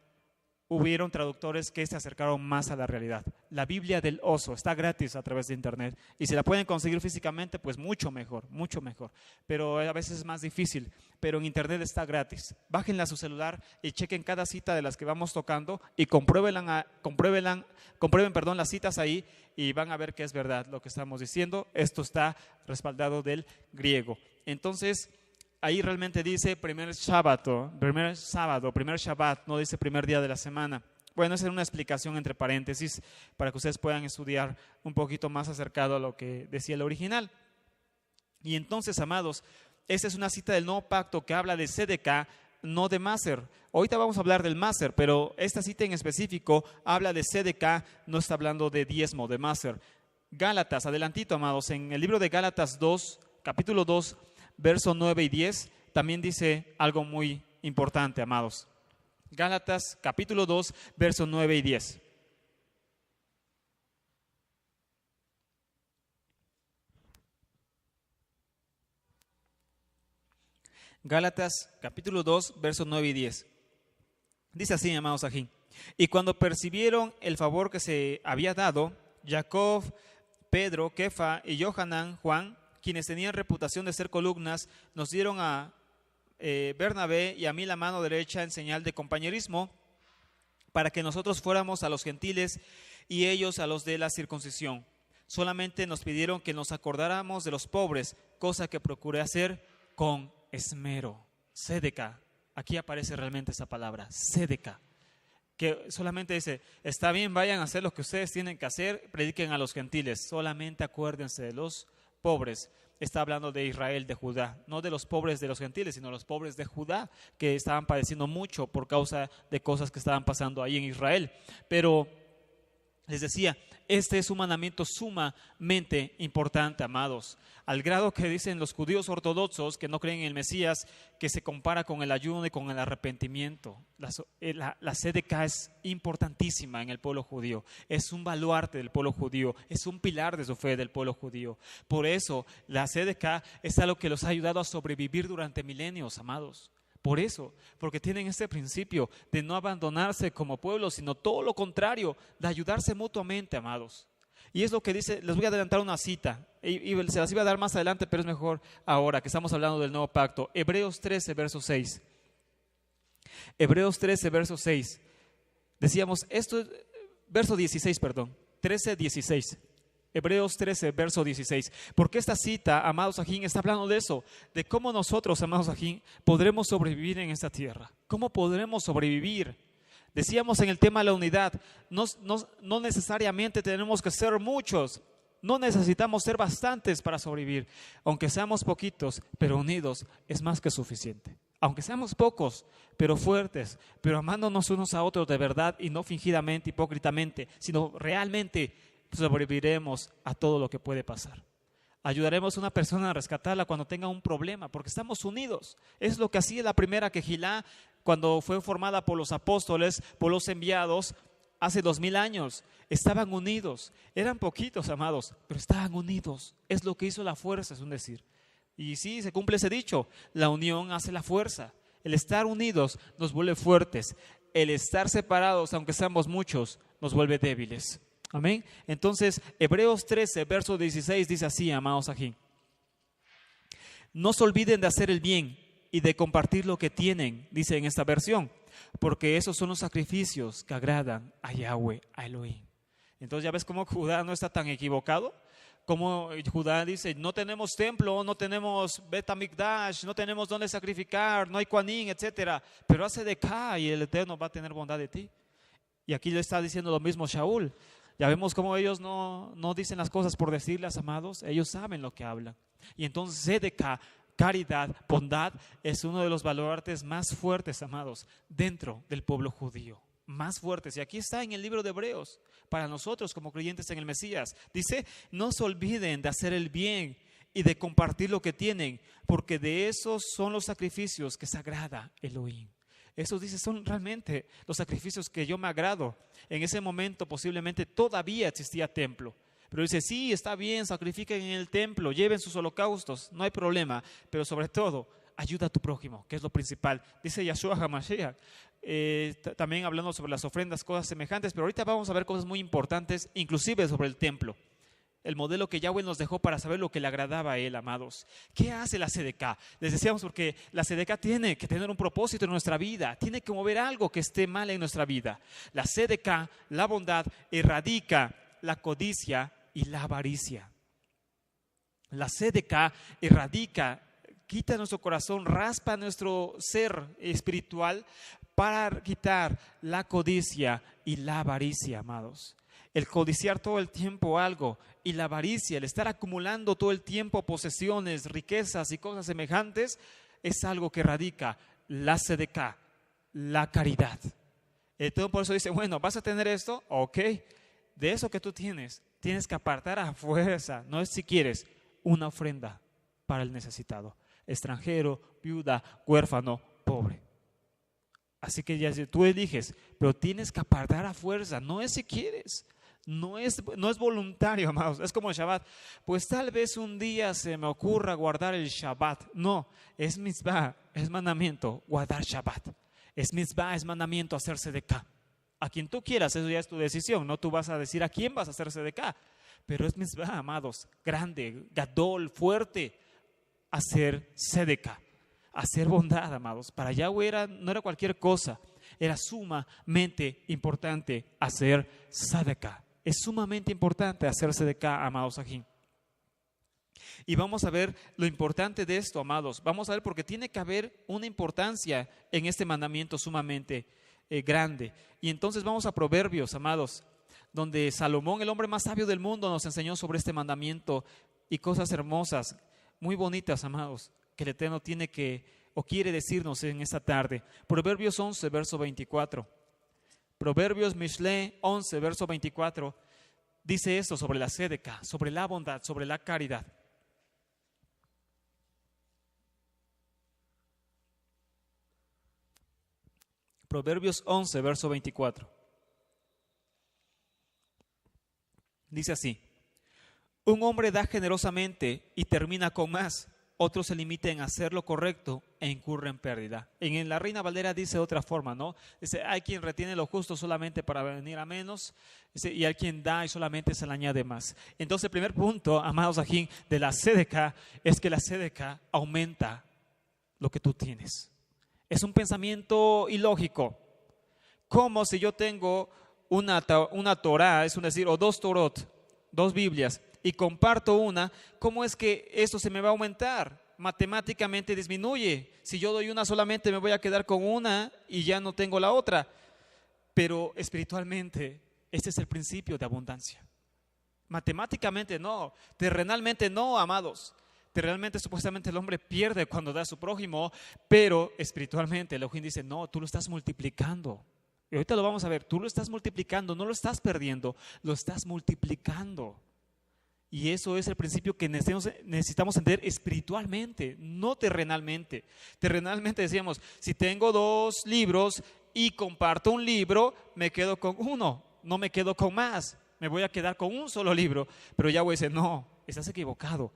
hubieron traductores que se acercaron más a la realidad. La Biblia del oso está gratis a través de internet y si la pueden conseguir físicamente, pues mucho mejor, pero a veces es más difícil, pero en internet está gratis. Bájenla a su celular y chequen cada cita de las que vamos tocando y comprueben las citas ahí y van a ver que es verdad lo que estamos diciendo. Esto está respaldado del griego. Entonces, ahí realmente dice primer sábado, primer Shabbat, no dice primer día de la semana. Bueno, esa es una explicación entre paréntesis para que ustedes puedan estudiar un poquito más acercado a lo que decía el original. Y entonces, amados, esta es una cita del Nuevo Pacto que habla de Sedeca, no de Maser. Ahorita vamos a hablar del Maser, pero esta cita en específico habla de Sedeca, no está hablando de diezmo, de Maser. Gálatas, adelantito, amados, en el libro de Gálatas 2, capítulo 2, versos 9 y 10, también dice algo muy importante, amados. Gálatas, capítulo 2, versos 9 y 10. Gálatas, capítulo 2, versos 9 y 10. Dice así, amados aquí. Y cuando percibieron el favor que se había dado, Jacob, Pedro, Kefa y Johanán, Juan, quienes tenían reputación de ser columnas, nos dieron a Bernabé y a mí la mano derecha en señal de compañerismo para que nosotros fuéramos a los gentiles y ellos a los de la circuncisión. Solamente nos pidieron que nos acordáramos de los pobres, cosa que procuré hacer con esmero. Sedeca, aquí aparece realmente esa palabra, Sedeca, que solamente dice, está bien, vayan a hacer lo que ustedes tienen que hacer, prediquen a los gentiles, solamente acuérdense de los pobres. Está hablando de Israel, de Judá, no de los pobres de los gentiles, sino los pobres de Judá, que estaban padeciendo mucho por causa de cosas que estaban pasando ahí en Israel. Pero les decía, este es un mandamiento sumamente importante, amados, al grado que dicen los judíos ortodoxos que no creen en el Mesías, que se compara con el ayuno y con el arrepentimiento. La Sedeca es importantísima en el pueblo judío, es un baluarte del pueblo judío, es un pilar de su fe del pueblo judío. Por eso la Sedeca es algo que los ha ayudado a sobrevivir durante milenios, amados. Por eso, porque tienen este principio de no abandonarse como pueblo, sino todo lo contrario, de ayudarse mutuamente, amados. Y es lo que dice, les voy a adelantar una cita, y se las iba a dar más adelante, pero es mejor ahora que estamos hablando del nuevo pacto. Hebreos 13, verso 6. Hebreos 13, verso 6. Decíamos, verso 16, 13, 16. Hebreos 13, verso 16. Porque esta cita, amados ajín, está hablando de eso, de cómo nosotros, amados ajín, podremos sobrevivir en esta tierra. ¿Cómo podremos sobrevivir? Decíamos en el tema de la unidad, no necesariamente tenemos que ser muchos, no necesitamos ser bastantes para sobrevivir. Aunque seamos poquitos, pero unidos, es más que suficiente. Aunque seamos pocos, pero fuertes, pero amándonos unos a otros de verdad y no fingidamente, hipócritamente, sino realmente sobreviviremos a todo lo que puede pasar. Ayudaremos a una persona a rescatarla cuando tenga un problema, porque estamos unidos. Es lo que hacía la primera Quejilá cuando fue formada por los apóstoles, por los enviados, hace 2000 años. Estaban unidos, eran poquitos, amados, pero estaban unidos. Es lo que hizo la fuerza, es un decir. Y sí, se cumple ese dicho, la unión hace la fuerza. El estar unidos nos vuelve fuertes. el estar separados, aunque seamos muchos, nos vuelve débiles. Amén. Entonces, Hebreos 13, verso 16 dice así, amados aquí. No se olviden de hacer el bien y de compartir lo que tienen, dice en esta versión, porque esos son los sacrificios que agradan a Yahweh, a Elohim. Entonces, ¿ya ves cómo Judá no está tan equivocado? Como Judá dice, no tenemos templo, no tenemos Bet HaMikdash, no tenemos dónde sacrificar, no hay Kohanim, etcétera. Pero hace de acá y el Eterno va a tener bondad de ti. Y aquí le está diciendo lo mismo Shaul. Ya vemos cómo ellos no dicen las cosas por decirlas, amados. Ellos saben lo que hablan. Y entonces Sedeká, caridad, bondad, es uno de los baluartes más fuertes, amados, dentro del pueblo judío. Más fuertes. Y aquí está en el libro de Hebreos, para nosotros como creyentes en el Mesías. Dice, no se olviden de hacer el bien y de compartir lo que tienen, porque de esos son los sacrificios que se agrada Elohim. Esos, dice, son realmente los sacrificios que yo me agrado. En ese momento posiblemente todavía existía templo. Pero dice, sí, está bien, sacrifiquen en el templo, lleven sus holocaustos, no hay problema. Pero sobre todo, ayuda a tu prójimo, que es lo principal. Dice Yahshua HaMashiach, también hablando sobre las ofrendas, cosas semejantes. Pero ahorita vamos a ver cosas muy importantes, inclusive sobre el templo. El modelo que Yahweh nos dejó para saber lo que le agradaba a Él, amados. ¿Qué hace la Sedeká? Les decíamos porque la Sedeká tiene que tener un propósito en nuestra vida, tiene que mover algo que esté mal en nuestra vida. La Sedeká, la bondad, erradica la codicia y la avaricia. La Sedeká erradica, quita nuestro corazón, raspa nuestro ser espiritual para quitar la codicia y la avaricia, amados. El codiciar todo el tiempo algo y la avaricia, el estar acumulando todo el tiempo posesiones, riquezas y cosas semejantes, es algo que radica la Sedeká, la caridad. Entonces por eso dice, bueno, ¿vas a tener esto? Ok, de eso que tú tienes que apartar a fuerza, no es si quieres, una ofrenda para el necesitado, extranjero, viuda, huérfano, pobre. Así que ya tú eliges, pero tienes que apartar a fuerza, no es si quieres. No es voluntario, amados. Es como el Shabbat. Pues tal vez un día se me ocurra guardar el Shabbat. No, es mitzvah, es mandamiento guardar Shabbat. Es mitzvah, es mandamiento hacerse de acá. A quien tú quieras, eso ya es tu decisión. No tú vas a decir a quién vas a hacerse de acá. Pero es mitzvah, amados, grande, gadol, fuerte, hacer sedeká, hacer bondad, amados. Para Yahweh no era cualquier cosa. Era sumamente importante hacer sedeká. Es sumamente importante hacerse de acá, amados aquí. Y vamos a ver lo importante de esto, amados. Vamos a ver porque tiene que haber una importancia en este mandamiento sumamente grande. Y entonces vamos a Proverbios, amados, donde Salomón, el hombre más sabio del mundo, nos enseñó sobre este mandamiento y cosas hermosas, muy bonitas, amados, que el Eterno tiene que o quiere decirnos en esta tarde. Proverbios 11, verso 24. Proverbios Mishle 11, verso 24, dice esto sobre la Sedeká, sobre la bondad, sobre la caridad. Proverbios 11, verso 24. Dice así, un hombre da generosamente y termina con más. Otros se limitan en hacer lo correcto e incurren en pérdida. En la Reina Valera dice de otra forma, ¿no? Dice, hay quien retiene lo justo solamente para venir a menos, dice, y hay quien da y solamente se le añade más. Entonces el primer punto, amados aquí, de la Sedeká, es que la Sedeká aumenta lo que tú tienes. Es un pensamiento ilógico. Como si yo tengo una Torah, es decir, o dos Torot, dos Biblias, y comparto una, ¿cómo es que eso se me va a aumentar? Matemáticamente disminuye. Si yo doy una solamente me voy a quedar con una y ya no tengo la otra. Pero espiritualmente, este es el principio de abundancia. Matemáticamente no, terrenalmente no, amados. Terrenalmente supuestamente el hombre pierde cuando da a su prójimo, pero espiritualmente Elohim dice, no, tú lo estás multiplicando. Y ahorita lo vamos a ver, tú lo estás multiplicando, no lo estás perdiendo, lo estás multiplicando. Y eso es el principio que necesitamos entender espiritualmente, no terrenalmente. Terrenalmente decíamos, si tengo dos libros y comparto un libro, me quedo con uno, no me quedo con más, me voy a quedar con un solo libro. Pero Yahweh dice, no, estás equivocado,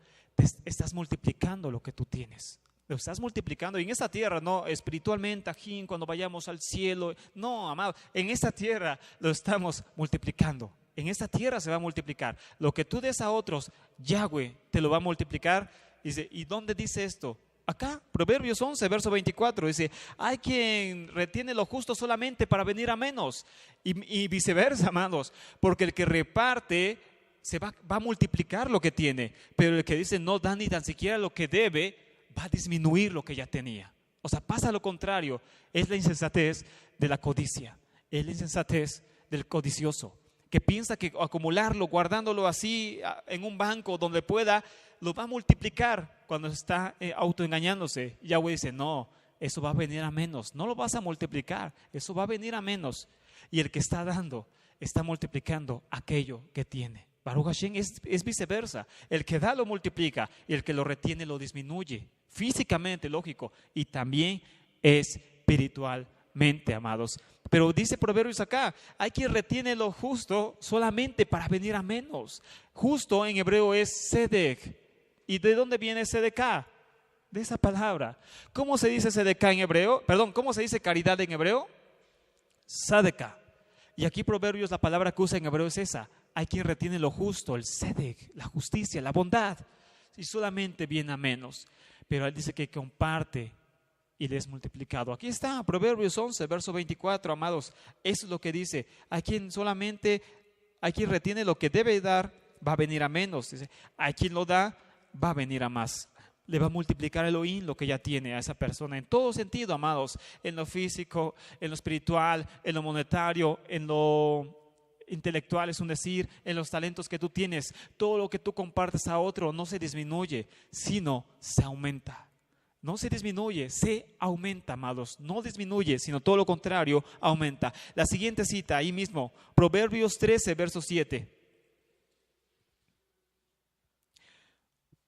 estás multiplicando lo que tú tienes. Lo estás multiplicando. Y en esta tierra, no espiritualmente, ajín, cuando vayamos al cielo. No, amado, en esta tierra lo estamos multiplicando. En esta tierra se va a multiplicar. Lo que tú des a otros, Yahweh te lo va a multiplicar. Dice, ¿y dónde dice esto? Acá, Proverbios 11, verso 24, dice, hay quien retiene lo justo solamente para venir a menos. Y viceversa, amados, porque el que reparte va a multiplicar lo que tiene, pero el que dice no da ni tan siquiera lo que debe, va a disminuir lo que ya tenía. O sea, pasa lo contrario. Es la insensatez de la codicia, es la insensatez del codicioso, que piensa que acumularlo, guardándolo así en un banco donde pueda, lo va a multiplicar cuando está autoengañándose. Yahweh dice, no, eso va a venir a menos, no lo vas a multiplicar, eso va a venir a menos. Y el que está dando, está multiplicando aquello que tiene. Baruch Hashem es viceversa, el que da lo multiplica y el que lo retiene lo disminuye, físicamente, lógico, y también espiritualmente, amados. Pero dice Proverbios acá, hay quien retiene lo justo solamente para venir a menos. Justo en hebreo es sedek. ¿Y de dónde viene sedeká? De esa palabra. ¿Cómo se dice sedeká en hebreo? Perdón, ¿cómo se dice caridad en hebreo? Sadeká. Y aquí Proverbios, la palabra que usa en hebreo es esa. Hay quien retiene lo justo, el sedek, la justicia, la bondad, y solamente viene a menos. Pero él dice que comparte y le es multiplicado. Aquí está, Proverbios 11, verso 24, amados. Eso es lo que dice. Hay quien retiene lo que debe dar, va a venir a menos. Dice, hay quien lo da, va a venir a más. Le va a multiplicar Elohim lo que ya tiene a esa persona en todo sentido, amados. En lo físico, en lo espiritual, en lo monetario, en lo intelectual, es un decir, en los talentos que tú tienes. Todo lo que tú compartes a otro no se disminuye, sino se aumenta. No se disminuye, se aumenta, amados. No disminuye, sino todo lo contrario, aumenta. La siguiente cita, ahí mismo, Proverbios 13, verso 7.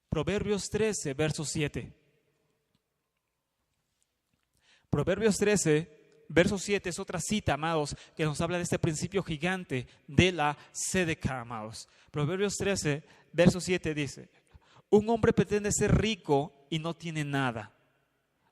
Proverbios 13, verso 7. Proverbios 13, verso 7 es otra cita, amados, que nos habla de este principio gigante de la sedeká, amados. Proverbios 13, verso 7 dice, un hombre pretende ser rico y no tiene nada.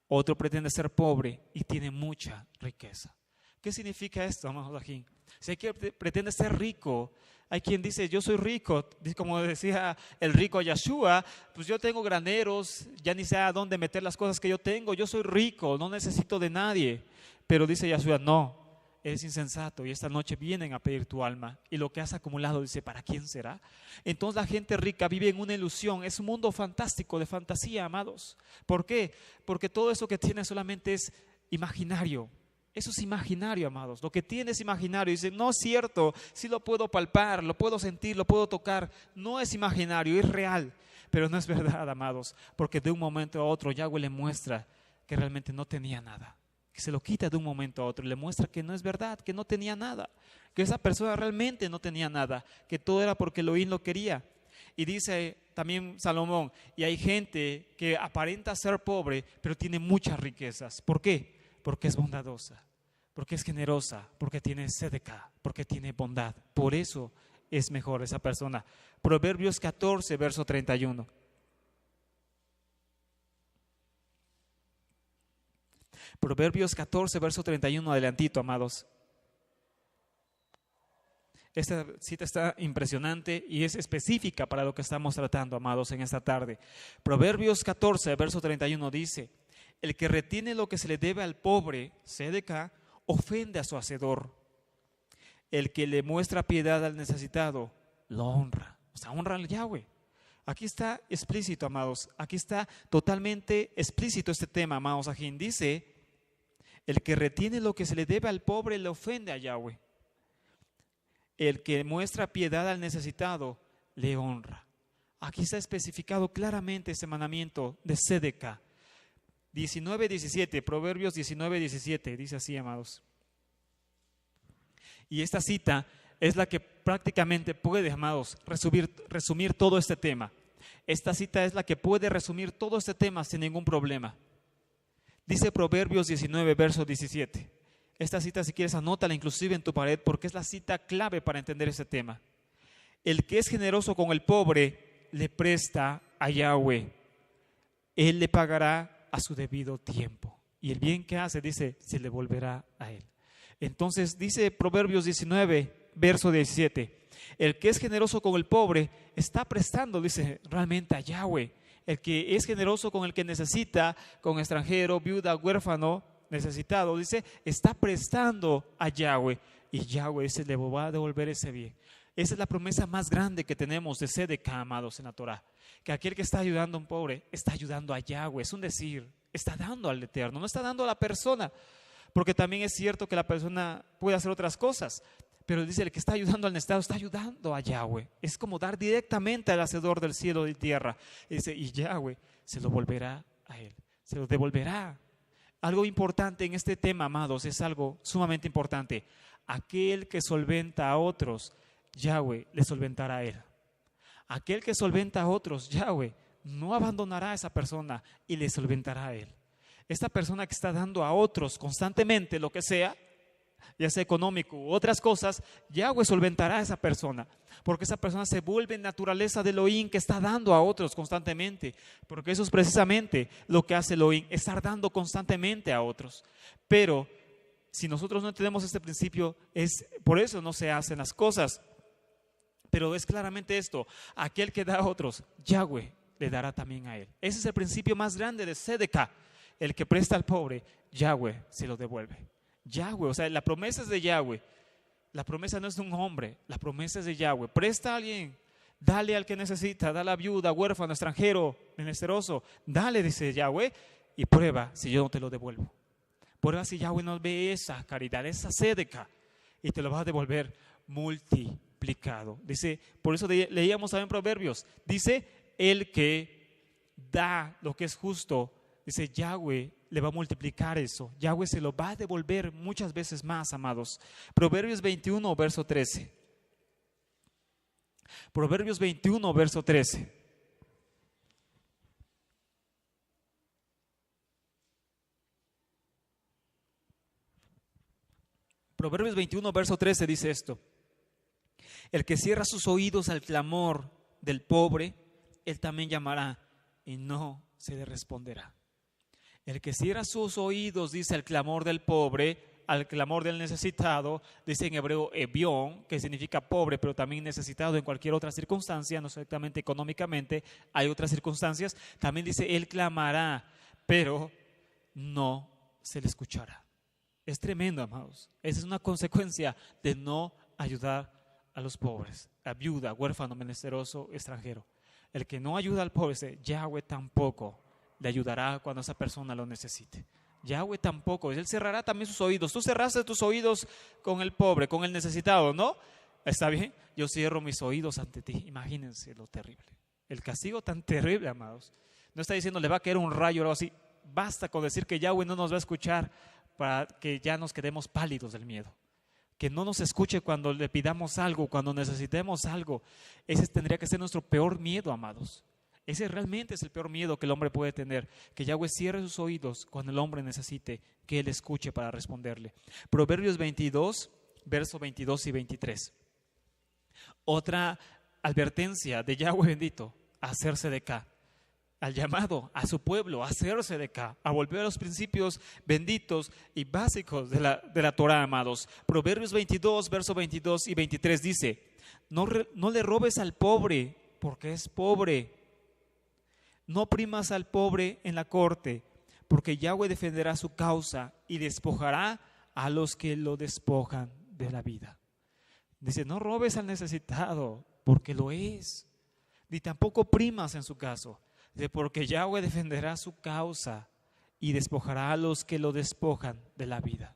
Otro pretende ser pobre y tiene mucha riqueza. ¿Qué significa esto, amados aquí? Si hay quien pretende ser rico, hay quien dice, yo soy rico, como decía el rico Yeshua, pues yo tengo graneros, ya ni sé a dónde meter las cosas que yo tengo, yo soy rico, no necesito de nadie. Pero dice Yeshua, no, eres insensato y esta noche vienen a pedir tu alma y lo que has acumulado, dice, ¿para quién será? Entonces la gente rica vive en una ilusión, es un mundo fantástico, de fantasía, amados. ¿Por qué? Porque todo eso que tiene solamente es imaginario. Eso es imaginario, amados. Lo que tiene es imaginario. Dice, no es cierto, sí lo puedo palpar, lo puedo sentir, lo puedo tocar. No es imaginario, es real. Pero no es verdad, amados, porque de un momento a otro Yahweh le muestra que realmente no tenía nada. Que se lo quita de un momento a otro y le muestra que no es verdad, que no tenía nada. Que esa persona realmente no tenía nada, que todo era porque Elohim lo quería. Y dice también Salomón, y hay gente que aparenta ser pobre, pero tiene muchas riquezas. ¿Por qué? Porque es bondadosa, porque es generosa, porque tiene sedeká, porque tiene bondad. Por eso es mejor esa persona. Proverbios 14, verso 31. Proverbios 14, verso 31, adelantito, amados. Esta cita está impresionante y es específica para lo que estamos tratando, amados, en esta tarde. Proverbios 14, verso 31 dice, el que retiene lo que se le debe al pobre, sedeká, ofende a su hacedor. El que le muestra piedad al necesitado, lo honra. O sea, honra al Yahweh. Aquí está explícito, amados. Aquí está totalmente explícito este tema, amados. Aquí dice, el que retiene lo que se le debe al pobre, le ofende a Yahweh. El que muestra piedad al necesitado, le honra. Aquí está especificado claramente este mandamiento de sedeká. 19:17, Proverbios 19:17, dice así, amados. Y esta cita es la que prácticamente puede, amados, resumir todo este tema. Esta cita es la que puede resumir todo este tema sin ningún problema. Dice Proverbios 19, verso 17. Esta cita, si quieres, anótala inclusive en tu pared porque es la cita clave para entender este tema. El que es generoso con el pobre le presta a Yahweh. Él le pagará a su debido tiempo. Y el bien que hace, dice, se le volverá a él. Entonces dice Proverbios 19, verso 17, el que es generoso con el pobre está prestando, dice, realmente a Yahweh. El que es generoso con el que necesita, con extranjero, viuda, huérfano, necesitado, dice, está prestando a Yahweh. Y Yahweh se le va a devolver ese bien. Esa es la promesa más grande que tenemos de Sedeca, amados, en la Torah. Que aquel que está ayudando a un pobre está ayudando a Yahweh. Es un decir, está dando al Eterno, no está dando a la persona. Porque también es cierto que la persona puede hacer otras cosas. Pero dice, el que está ayudando al necesitado está ayudando a Yahweh. Es como dar directamente al hacedor del cielo y tierra. Y dice, y Yahweh se lo volverá a él, se lo devolverá. Algo importante en este tema, amados, es algo sumamente importante. Aquel que solventa a otros, Yahweh le solventará a él. Aquel que solventa a otros, Yahweh no abandonará a esa persona y le solventará a él. Esta persona que está dando a otros constantemente lo que sea, ya sea económico u otras cosas, Yahweh solventará a esa persona, porque esa persona se vuelve en naturaleza de Elohim que está dando a otros constantemente, porque eso es precisamente lo que hace Elohim, estar dando constantemente a otros. Pero si nosotros no entendemos este principio, por eso no se hacen las cosas. Pero es claramente esto, aquel que da a otros, Yahweh le dará también a él. Ese es el principio más grande de Sedeca. El que presta al pobre, Yahweh se lo devuelve. Yahweh, o sea, la promesa es de Yahweh. La promesa no es de un hombre, la promesa es de Yahweh. Presta a alguien, dale al que necesita, dale a viuda, huérfano, extranjero, menesteroso. Dale, dice Yahweh, y prueba si yo no te lo devuelvo. Prueba si Yahweh no ve esa caridad, esa Sedeca, y te lo va a devolver multiplicado. Dice, por eso leíamos también Proverbios, dice, el que da lo que es justo, dice, Yahweh le va a multiplicar eso. Yahweh se lo va a devolver muchas veces más, amados. Proverbios 21, verso 13. Proverbios 21, verso 13. Proverbios 21, verso 13 dice esto. El que cierra sus oídos al clamor del pobre, él también llamará y no se le responderá. El que cierra sus oídos, dice, al clamor del pobre, al clamor del necesitado, dice en hebreo ebión, que significa pobre, pero también necesitado en cualquier otra circunstancia, no exactamente económicamente, hay otras circunstancias. También dice, él clamará, pero no se le escuchará. Es tremendo, amados. Esa es una consecuencia de no ayudar a los pobres, a viuda, huérfano, menesteroso, extranjero. El que no ayuda al pobre, Yahweh tampoco le ayudará cuando esa persona lo necesite. Yahweh tampoco, él cerrará también sus oídos. Tú cerraste tus oídos con el pobre, con el necesitado, ¿no? Está bien, yo cierro mis oídos ante ti. Imagínense lo terrible, el castigo tan terrible, amados. No está diciendo le va a caer un rayo o algo así. Basta con decir que Yahweh no nos va a escuchar para que ya nos quedemos pálidos del miedo. Que no nos escuche cuando le pidamos algo, cuando necesitemos algo. Ese tendría que ser nuestro peor miedo, amados. Ese realmente es el peor miedo que el hombre puede tener, que Yahweh cierre sus oídos cuando el hombre necesite que él escuche para responderle. Proverbios 22, versos 22 y 23. Otra advertencia de Yahweh bendito, hacerse de acá. Al llamado a su pueblo, a hacerse de acá, a volver a los principios benditos y básicos de la Torah, amados. Proverbios 22, versos 22 y 23 dice, no le robes al pobre porque es pobre. No oprimas al pobre en la corte, porque Yahweh defenderá su causa y despojará a los que lo despojan de la vida. Dice, no robes al necesitado, porque lo es. Ni tampoco oprimas en su caso, porque Yahweh defenderá su causa y despojará a los que lo despojan de la vida.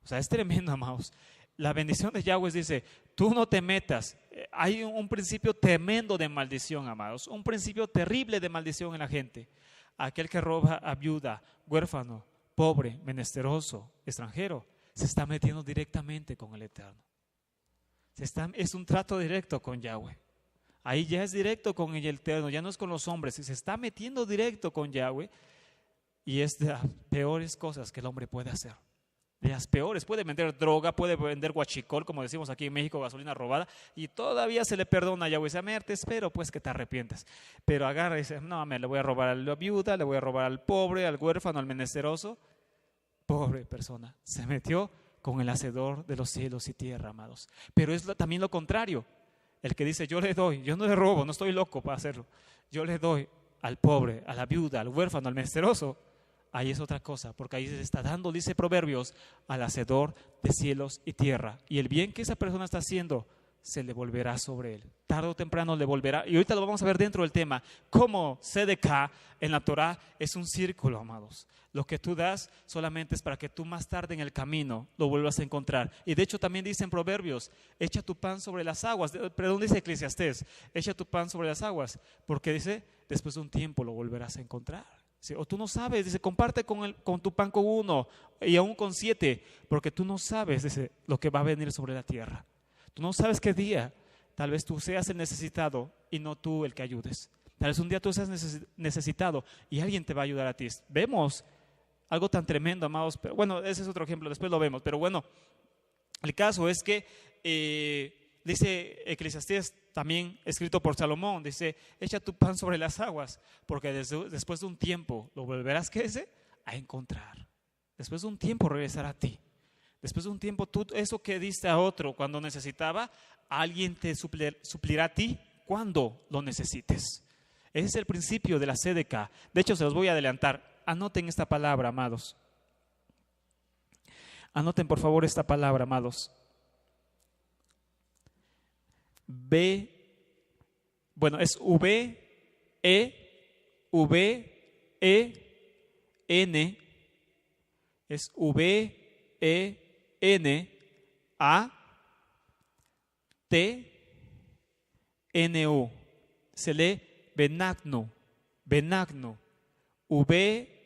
O sea, es tremendo, amados. La bendición de Yahweh dice, tú no te metas. Hay un principio tremendo de maldición, amados. Un principio terrible de maldición en la gente. Aquel que roba a viuda, huérfano, pobre, menesteroso, extranjero, se está metiendo directamente con el Eterno. Es un trato directo con Yahweh. Ahí ya es directo con el Eterno, ya no es con los hombres. Se está metiendo directo con Yahweh y es de las peores cosas que el hombre puede hacer. de las peores. Puede vender droga, puede vender guachicol, como decimos aquí en México, gasolina robada, y todavía se le perdona a Yahweh. Dice, Amer, te espero pues que te arrepientas. Pero agarra y dice, no, le voy a robar a la viuda, le voy a robar al pobre, al huérfano, al menesteroso. Pobre persona, se metió con el hacedor de los cielos y tierra, amados. Pero es también lo contrario. El que dice, yo le doy, yo no le robo, no estoy loco para hacerlo. Yo le doy al pobre, a la viuda, al huérfano, al menesteroso. Ahí es otra cosa, porque ahí se está dando, dice Proverbios, al hacedor de cielos y tierra. Y el bien que esa persona está haciendo se le volverá sobre él. Tarde o temprano le volverá. Y ahorita lo vamos a ver dentro del tema. Cómo Sedeká en la Torah es un círculo, amados. Lo que tú das solamente es para que tú más tarde en el camino lo vuelvas a encontrar. Y de hecho también dice en Proverbios, echa tu pan sobre las aguas. Perdón, dice Eclesiastés, echa tu pan sobre las aguas. Porque dice, después de un tiempo lo volverás a encontrar. ¿Sí? O tú no sabes, dice, comparte con tu pan con 1 y aún con 7, porque tú no sabes, dice, lo que va a venir sobre la tierra. Tú no sabes qué día, tal vez tú seas el necesitado y no tú el que ayudes. Tal vez un día tú seas necesitado y alguien te va a ayudar a ti. Vemos algo tan tremendo, amados, pero bueno, ese es otro ejemplo, después lo vemos. Pero bueno, el caso es que dice Eclesiastés, también escrito por Salomón, dice, echa tu pan sobre las aguas, porque después de un tiempo lo volverás a encontrar. Después de un tiempo regresará a ti. Después de un tiempo, tú eso que diste a otro cuando necesitaba, alguien te suplirá a ti cuando lo necesites. Ese es el principio de la Sedeká. De hecho, se los voy a adelantar. Anoten esta palabra, amados. Anoten, por favor, esta palabra, amados. Es V-E-N, es V-E-N-A-T-N-U. Se lee Benagno, Benagno, V-E-N-A-T-N-U,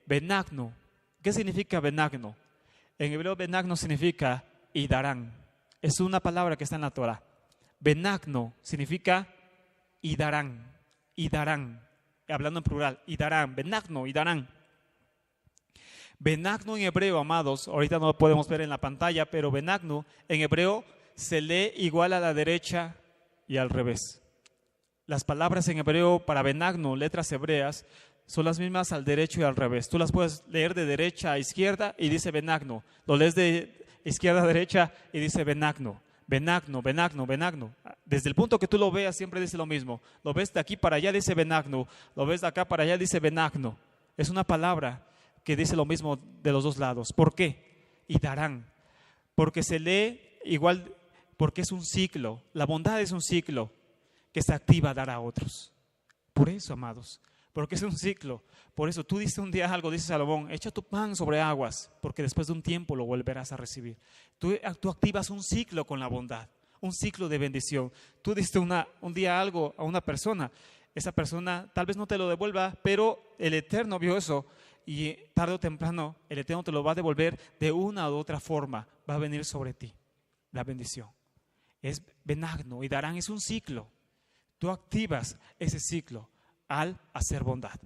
Benagno. ¿Qué significa Benagno? En hebreo Benagno significa y darán. Es una palabra que está en la Torah. Benagno significa y darán, hablando en plural, y darán, benagno, y darán. Benagno en hebreo, amados, ahorita no lo podemos ver en la pantalla, pero benagno en hebreo se lee igual a la derecha y al revés. Las palabras en hebreo para benagno, letras hebreas, son las mismas al derecho y al revés. Tú las puedes leer de derecha a izquierda y dice benagno. Lo lees de izquierda a derecha y dice benagno. Benagno, benagno, benagno. Desde el punto que tú lo veas siempre dice lo mismo. Lo ves de aquí para allá, dice benagno. Lo ves de acá para allá, dice benagno. Es una palabra que dice lo mismo de los dos lados. ¿Por qué? Y darán. Porque se lee igual, porque es un ciclo. La bondad es un ciclo que se activa a dar a otros. Por eso, amados, porque es un ciclo. Por eso tú diste un día algo, dice Salomón, echa tu pan sobre aguas, porque después de un tiempo lo volverás a recibir. Tú activas un ciclo con la bondad, un ciclo de bendición. Tú diste un día algo a una persona, esa persona tal vez no te lo devuelva, pero el Eterno vio eso y tarde o temprano el Eterno te lo va a devolver de una u otra forma. Va a venir sobre ti la bendición. Es benagno y darán, es un ciclo. Tú activas ese ciclo al hacer bondad.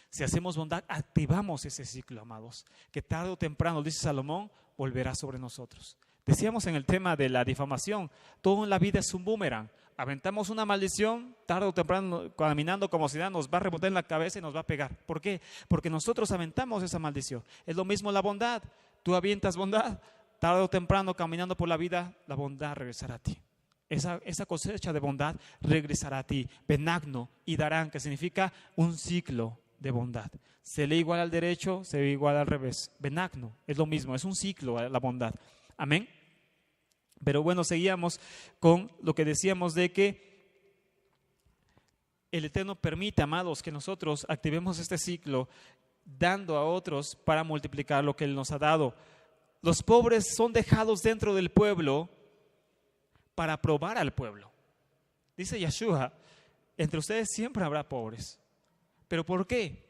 Si hacemos bondad, activamos ese ciclo, amados, que tarde o temprano, dice Salomón, volverá sobre nosotros. Decíamos en el tema de la difamación, todo en la vida es un boomerang. Aventamos una maldición, tarde o temprano, caminando como ciudad, nos va a rebotar en la cabeza y nos va a pegar. ¿Por qué? Porque nosotros aventamos esa maldición. Es lo mismo la bondad. Tú avientas bondad, tarde o temprano, caminando por la vida, la bondad regresará a ti. Esa cosecha de bondad regresará a ti. Benagno y darán, que significa un ciclo de bondad. Se lee igual al derecho, se lee igual al revés. Benagno es lo mismo, es un ciclo la bondad. Amén. Pero bueno, seguíamos con lo que decíamos de que el Eterno permite, amados, que nosotros activemos este ciclo dando a otros para multiplicar lo que Él nos ha dado. Los pobres son dejados dentro del pueblo para probar al pueblo. Dice Yeshua, entre ustedes siempre habrá pobres. ¿Pero por qué?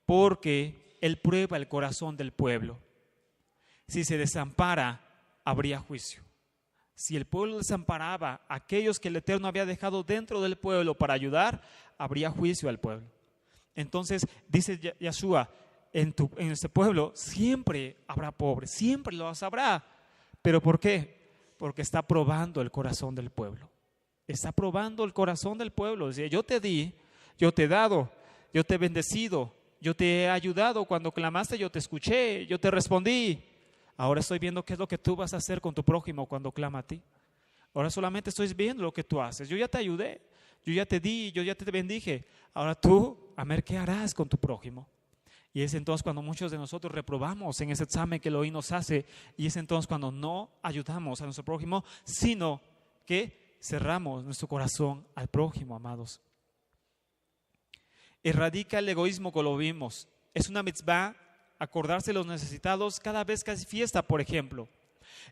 Porque Él prueba el corazón del pueblo. Si se desampara, habría juicio. Si el pueblo desamparaba a aquellos que el Eterno había dejado dentro del pueblo para ayudar, habría juicio al pueblo. Entonces, dice Yeshua, en este pueblo siempre habrá pobres, siempre los habrá. ¿Pero por qué? Porque está probando el corazón del pueblo. Está probando el corazón del pueblo. Dice, yo te di, yo te he dado, yo te he bendecido, yo te he ayudado. Cuando clamaste, yo te escuché, yo te respondí. Ahora estoy viendo qué es lo que tú vas a hacer con tu prójimo cuando clama a ti. Ahora solamente estoy viendo lo que tú haces. Yo ya te ayudé, yo ya te di, yo ya te bendije. Ahora tú, a ver qué harás con tu prójimo. Y es entonces cuando muchos de nosotros reprobamos en ese examen que Elohim nos hace. Y es entonces cuando no ayudamos a nuestro prójimo, sino que cerramos nuestro corazón al prójimo, amados. Erradica el egoísmo, como lo vimos. Es una mitzvah acordarse de los necesitados cada vez que hay fiesta, por ejemplo.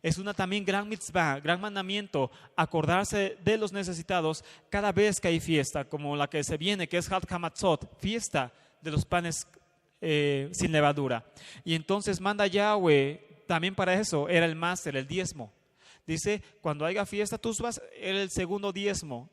Es una también gran mitzvah, gran mandamiento, acordarse de los necesitados cada vez que hay fiesta, como la que se viene, que es Hat Hamatzot, fiesta de los panes sin levadura. Y entonces manda Yahweh, también para eso era el máster, el diezmo. Dice, cuando haya fiesta, tú vas, era el segundo diezmo,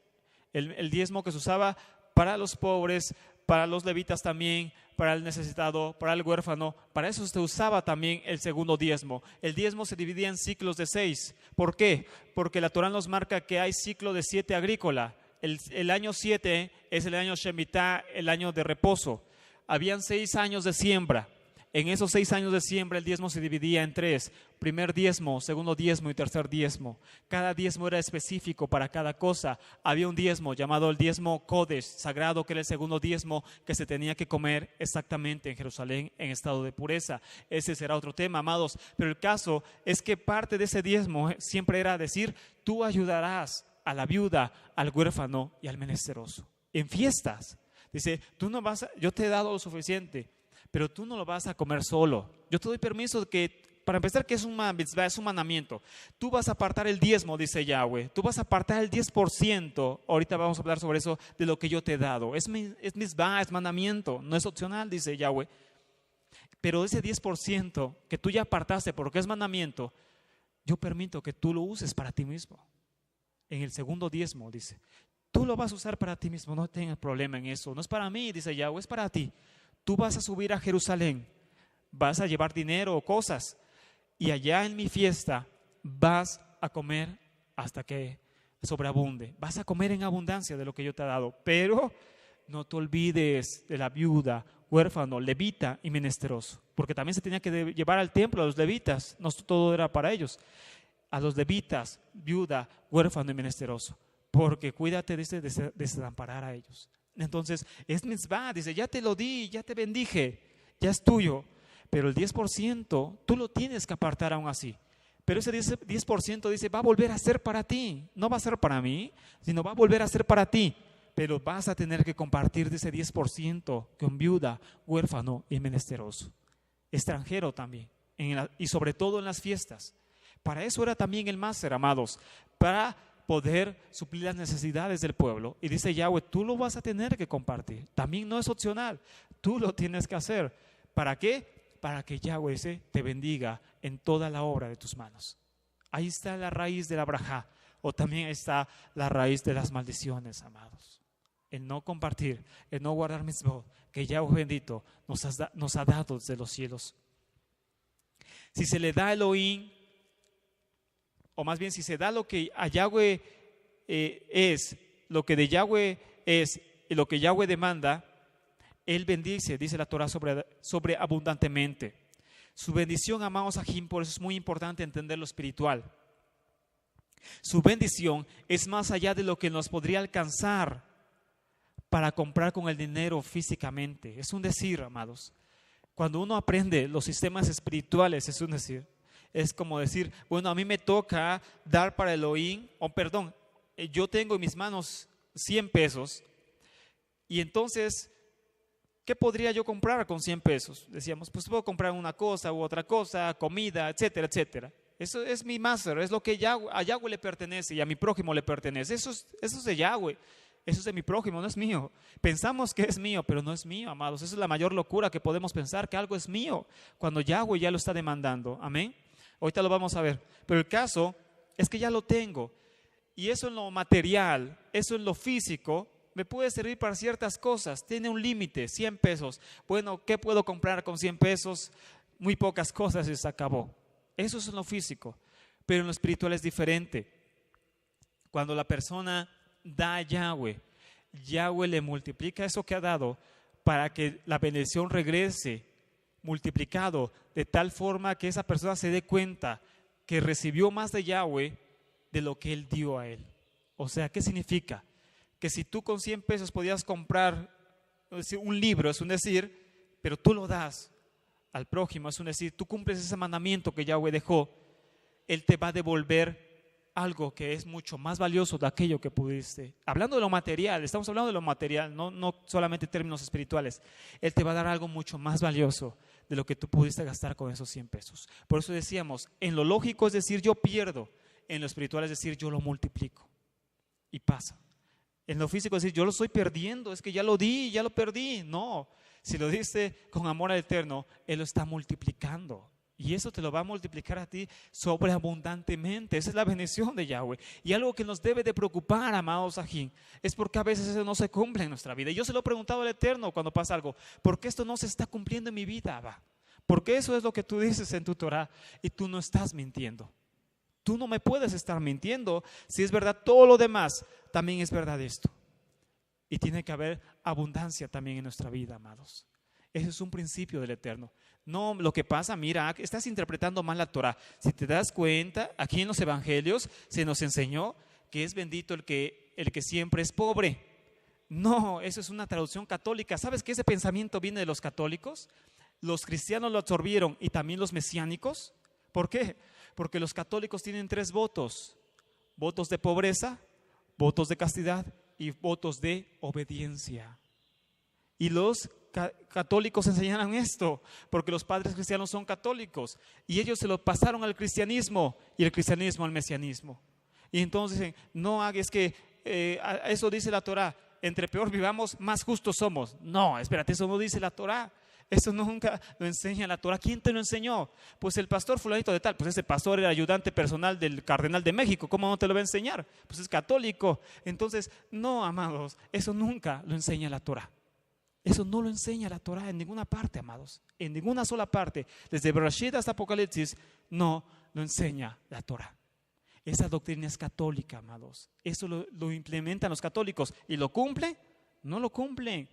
el diezmo que se usaba para los pobres, para los levitas también, para el necesitado, para el huérfano. Para eso se usaba también el segundo diezmo. El diezmo se dividía en ciclos de 6. ¿Por qué? Porque la Torá nos marca que hay ciclo de 7 agrícola. El año 7 es el año Shemitah, el año de reposo. Habían 6 años de siembra. En esos 6 años de siembra el diezmo se dividía en 3. Primer diezmo, segundo diezmo y tercer diezmo. Cada diezmo era específico para cada cosa. Había un diezmo llamado el diezmo Kodesh, sagrado, que era el segundo diezmo que se tenía que comer exactamente en Jerusalén en estado de pureza. Ese será otro tema, amados. Pero el caso es que parte de ese diezmo siempre era decir, tú ayudarás a la viuda, al huérfano y al menesteroso. En fiestas. Dice, tú no vas yo te he dado lo suficiente, pero tú no lo vas a comer solo. Yo te doy permiso de que, para empezar, que es un mandamiento. Tú vas a apartar el diezmo, dice Yahweh. Tú vas a apartar el 10%. Ahorita vamos a hablar sobre eso, de lo que yo te he dado. Es mitzvah, es mandamiento, no es opcional, dice Yahweh. Pero ese 10% que tú ya apartaste porque es mandamiento, yo permito que tú lo uses para ti mismo. En el segundo diezmo, dice. Tú lo vas a usar para ti mismo, no tengas problema en eso. No es para mí, dice Yahweh, es para ti. Tú vas a subir a Jerusalén, vas a llevar dinero o cosas, y allá en mi fiesta vas a comer hasta que sobreabunde. Vas a comer en abundancia de lo que yo te he dado, pero no te olvides de la viuda, huérfano, levita y menesteroso, porque también se tenía que llevar al templo a los levitas, no todo era para ellos. A los levitas, viuda, huérfano y menesteroso. Porque cuídate de desamparar a ellos. Entonces, es mitzvah, dice, ya te lo di, ya te bendije, ya es tuyo. Pero el 10% tú lo tienes que apartar aún así. Pero ese 10% dice, va a volver a ser para ti. No va a ser para mí, sino va a volver a ser para ti. Pero vas a tener que compartir de ese 10% con viuda, huérfano y menesteroso. Extranjero también. Y sobre todo en las fiestas. Para eso era también el máster, amados. Para poder suplir las necesidades del pueblo. Y dice Yahweh, tú lo vas a tener que compartir. También no es opcional, tú lo tienes que hacer. ¿Para qué? Para que Yahweh te bendiga en toda la obra de tus manos. Ahí está la raíz de la brajá, o también está la raíz de las maldiciones, amados. El no compartir, el no guardar mitzvot, que Yahweh bendito nos ha dado desde los cielos. Si se le da a Elohim, o más bien si se da lo que a Yahweh es, lo que de Yahweh es y lo que Yahweh demanda, Él bendice, dice la Torah, sobre abundantemente. Su bendición, amados Ajim, por eso es muy importante entender lo espiritual. Su bendición es más allá de lo que nos podría alcanzar para comprar con el dinero físicamente. Es un decir, amados. Cuando uno aprende los sistemas espirituales, es un decir. Es como decir, bueno, a mí me toca dar para Elohim, yo tengo en mis manos 100 pesos y entonces, ¿qué podría yo comprar con 100 pesos? Decíamos, pues puedo comprar una cosa u otra cosa, comida, etcétera, etcétera. Eso es mi máster, es lo que a Yahweh le pertenece y a mi prójimo le pertenece. Eso es de Yahweh, eso es de mi prójimo, no es mío. Pensamos que es mío, pero no es mío, amados. Esa es la mayor locura que podemos pensar, que algo es mío, cuando Yahweh ya lo está demandando. Amén. Ahorita lo vamos a ver, pero el caso es que ya lo tengo. Y eso en lo material, eso en lo físico, me puede servir para ciertas cosas, tiene un límite, 100 pesos. Bueno, ¿qué puedo comprar con 100 pesos? Muy pocas cosas y se acabó. Eso es en lo físico, pero en lo espiritual es diferente. Cuando la persona da a Yahweh, Yahweh le multiplica eso que ha dado para que la bendición regrese multiplicado, de tal forma que esa persona se dé cuenta que recibió más de Yahweh de lo que Él dio a él. O sea, ¿qué significa? Que si tú con 100 pesos podías comprar un libro, es un decir, pero tú lo das al prójimo, es un decir, tú cumples ese mandamiento que Yahweh dejó, Él te va a devolver algo que es mucho más valioso de aquello que pudiste. Hablando de lo material, estamos hablando de lo material, no solamente en términos espirituales. Él te va a dar algo mucho más valioso de lo que tú pudiste gastar con esos 100 pesos. Por eso decíamos, en lo lógico es decir yo pierdo, en lo espiritual es decir yo lo multiplico y pasa. En lo físico es decir yo lo estoy perdiendo, es que ya lo di, ya lo perdí. No, si lo diste con amor al Eterno, Él lo está multiplicando. Y eso te lo va a multiplicar a ti sobreabundantemente. Esa es la bendición de Yahweh. Y algo que nos debe de preocupar, amados Sajín, es porque a veces eso no se cumple en nuestra vida. Y yo se lo he preguntado al Eterno cuando pasa algo. ¿Por qué esto no se está cumpliendo en mi vida, Abba? Porque eso es lo que tú dices en tu Torah y tú no estás mintiendo. Tú no me puedes estar mintiendo. Si es verdad todo lo demás, también es verdad esto. Y tiene que haber abundancia también en nuestra vida, amados. Ese es un principio del Eterno. No, lo que pasa, mira, estás interpretando mal la Torah. Si te das cuenta, aquí en los evangelios se nos enseñó que es bendito el que siempre es pobre. No, eso es una traducción católica. ¿Sabes que ese pensamiento viene de los católicos? Los cristianos lo absorbieron y también los mesiánicos. ¿Por qué? Porque los católicos tienen 3 votos. Votos de pobreza, votos de castidad y votos de obediencia. Y los católicos enseñaron esto, porque los padres cristianos son católicos y ellos se lo pasaron al cristianismo y el cristianismo al mesianismo. Y entonces dicen, no hagas que eso dice la Torah, entre peor vivamos, más justos somos. No, espérate, eso no dice la Torah. Eso nunca lo enseña la Torah. ¿Quién te lo enseñó? Pues el pastor fulanito de tal. Pues ese pastor era ayudante personal del cardenal de México. ¿Cómo no te lo va a enseñar? Pues es católico. Entonces, no, amados, eso nunca lo enseña la Torah. Eso no lo enseña la Torah en ninguna parte, amados. En ninguna sola parte. Desde Bereshit hasta Apocalipsis, no lo enseña la Torah. Esa doctrina es católica, amados. Eso lo implementan los católicos. ¿Y lo cumplen? No lo cumplen.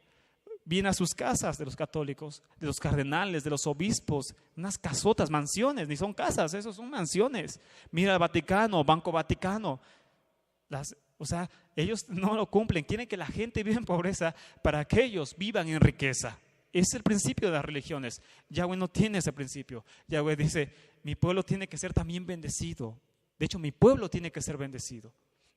Vienen a sus casas de los católicos, de los cardenales, de los obispos, unas casotas, mansiones, ni son casas, esos son mansiones. Mira el Vaticano, Banco Vaticano. O sea, ellos no lo cumplen, quieren que la gente viva en pobreza para que ellos vivan en riqueza. Es el principio de las religiones. Yahweh no tiene ese principio. Yahweh dice, mi pueblo tiene que ser también bendecido. De hecho, mi pueblo tiene que ser bendecido.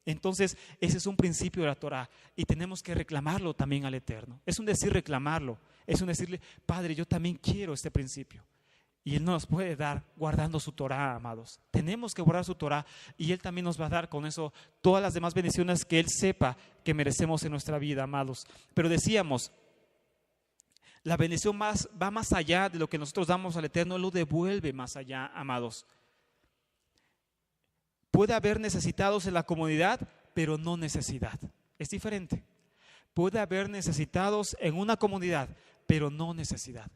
Entonces, ese es un principio de la Torah y tenemos que reclamarlo también al Eterno. Es un decir reclamarlo, es un decirle, Padre, yo también quiero este principio. Y Él nos puede dar guardando su Torah, amados. Tenemos que guardar su Torah y Él también nos va a dar con eso todas las demás bendiciones que Él sepa que merecemos en nuestra vida, amados. Pero decíamos, la bendición va más allá de lo que nosotros damos al Eterno, Él lo devuelve más allá, amados. Puede haber necesitados en la comunidad, pero no necesidad. Es diferente. Puede haber necesitados en una comunidad, pero no necesidad.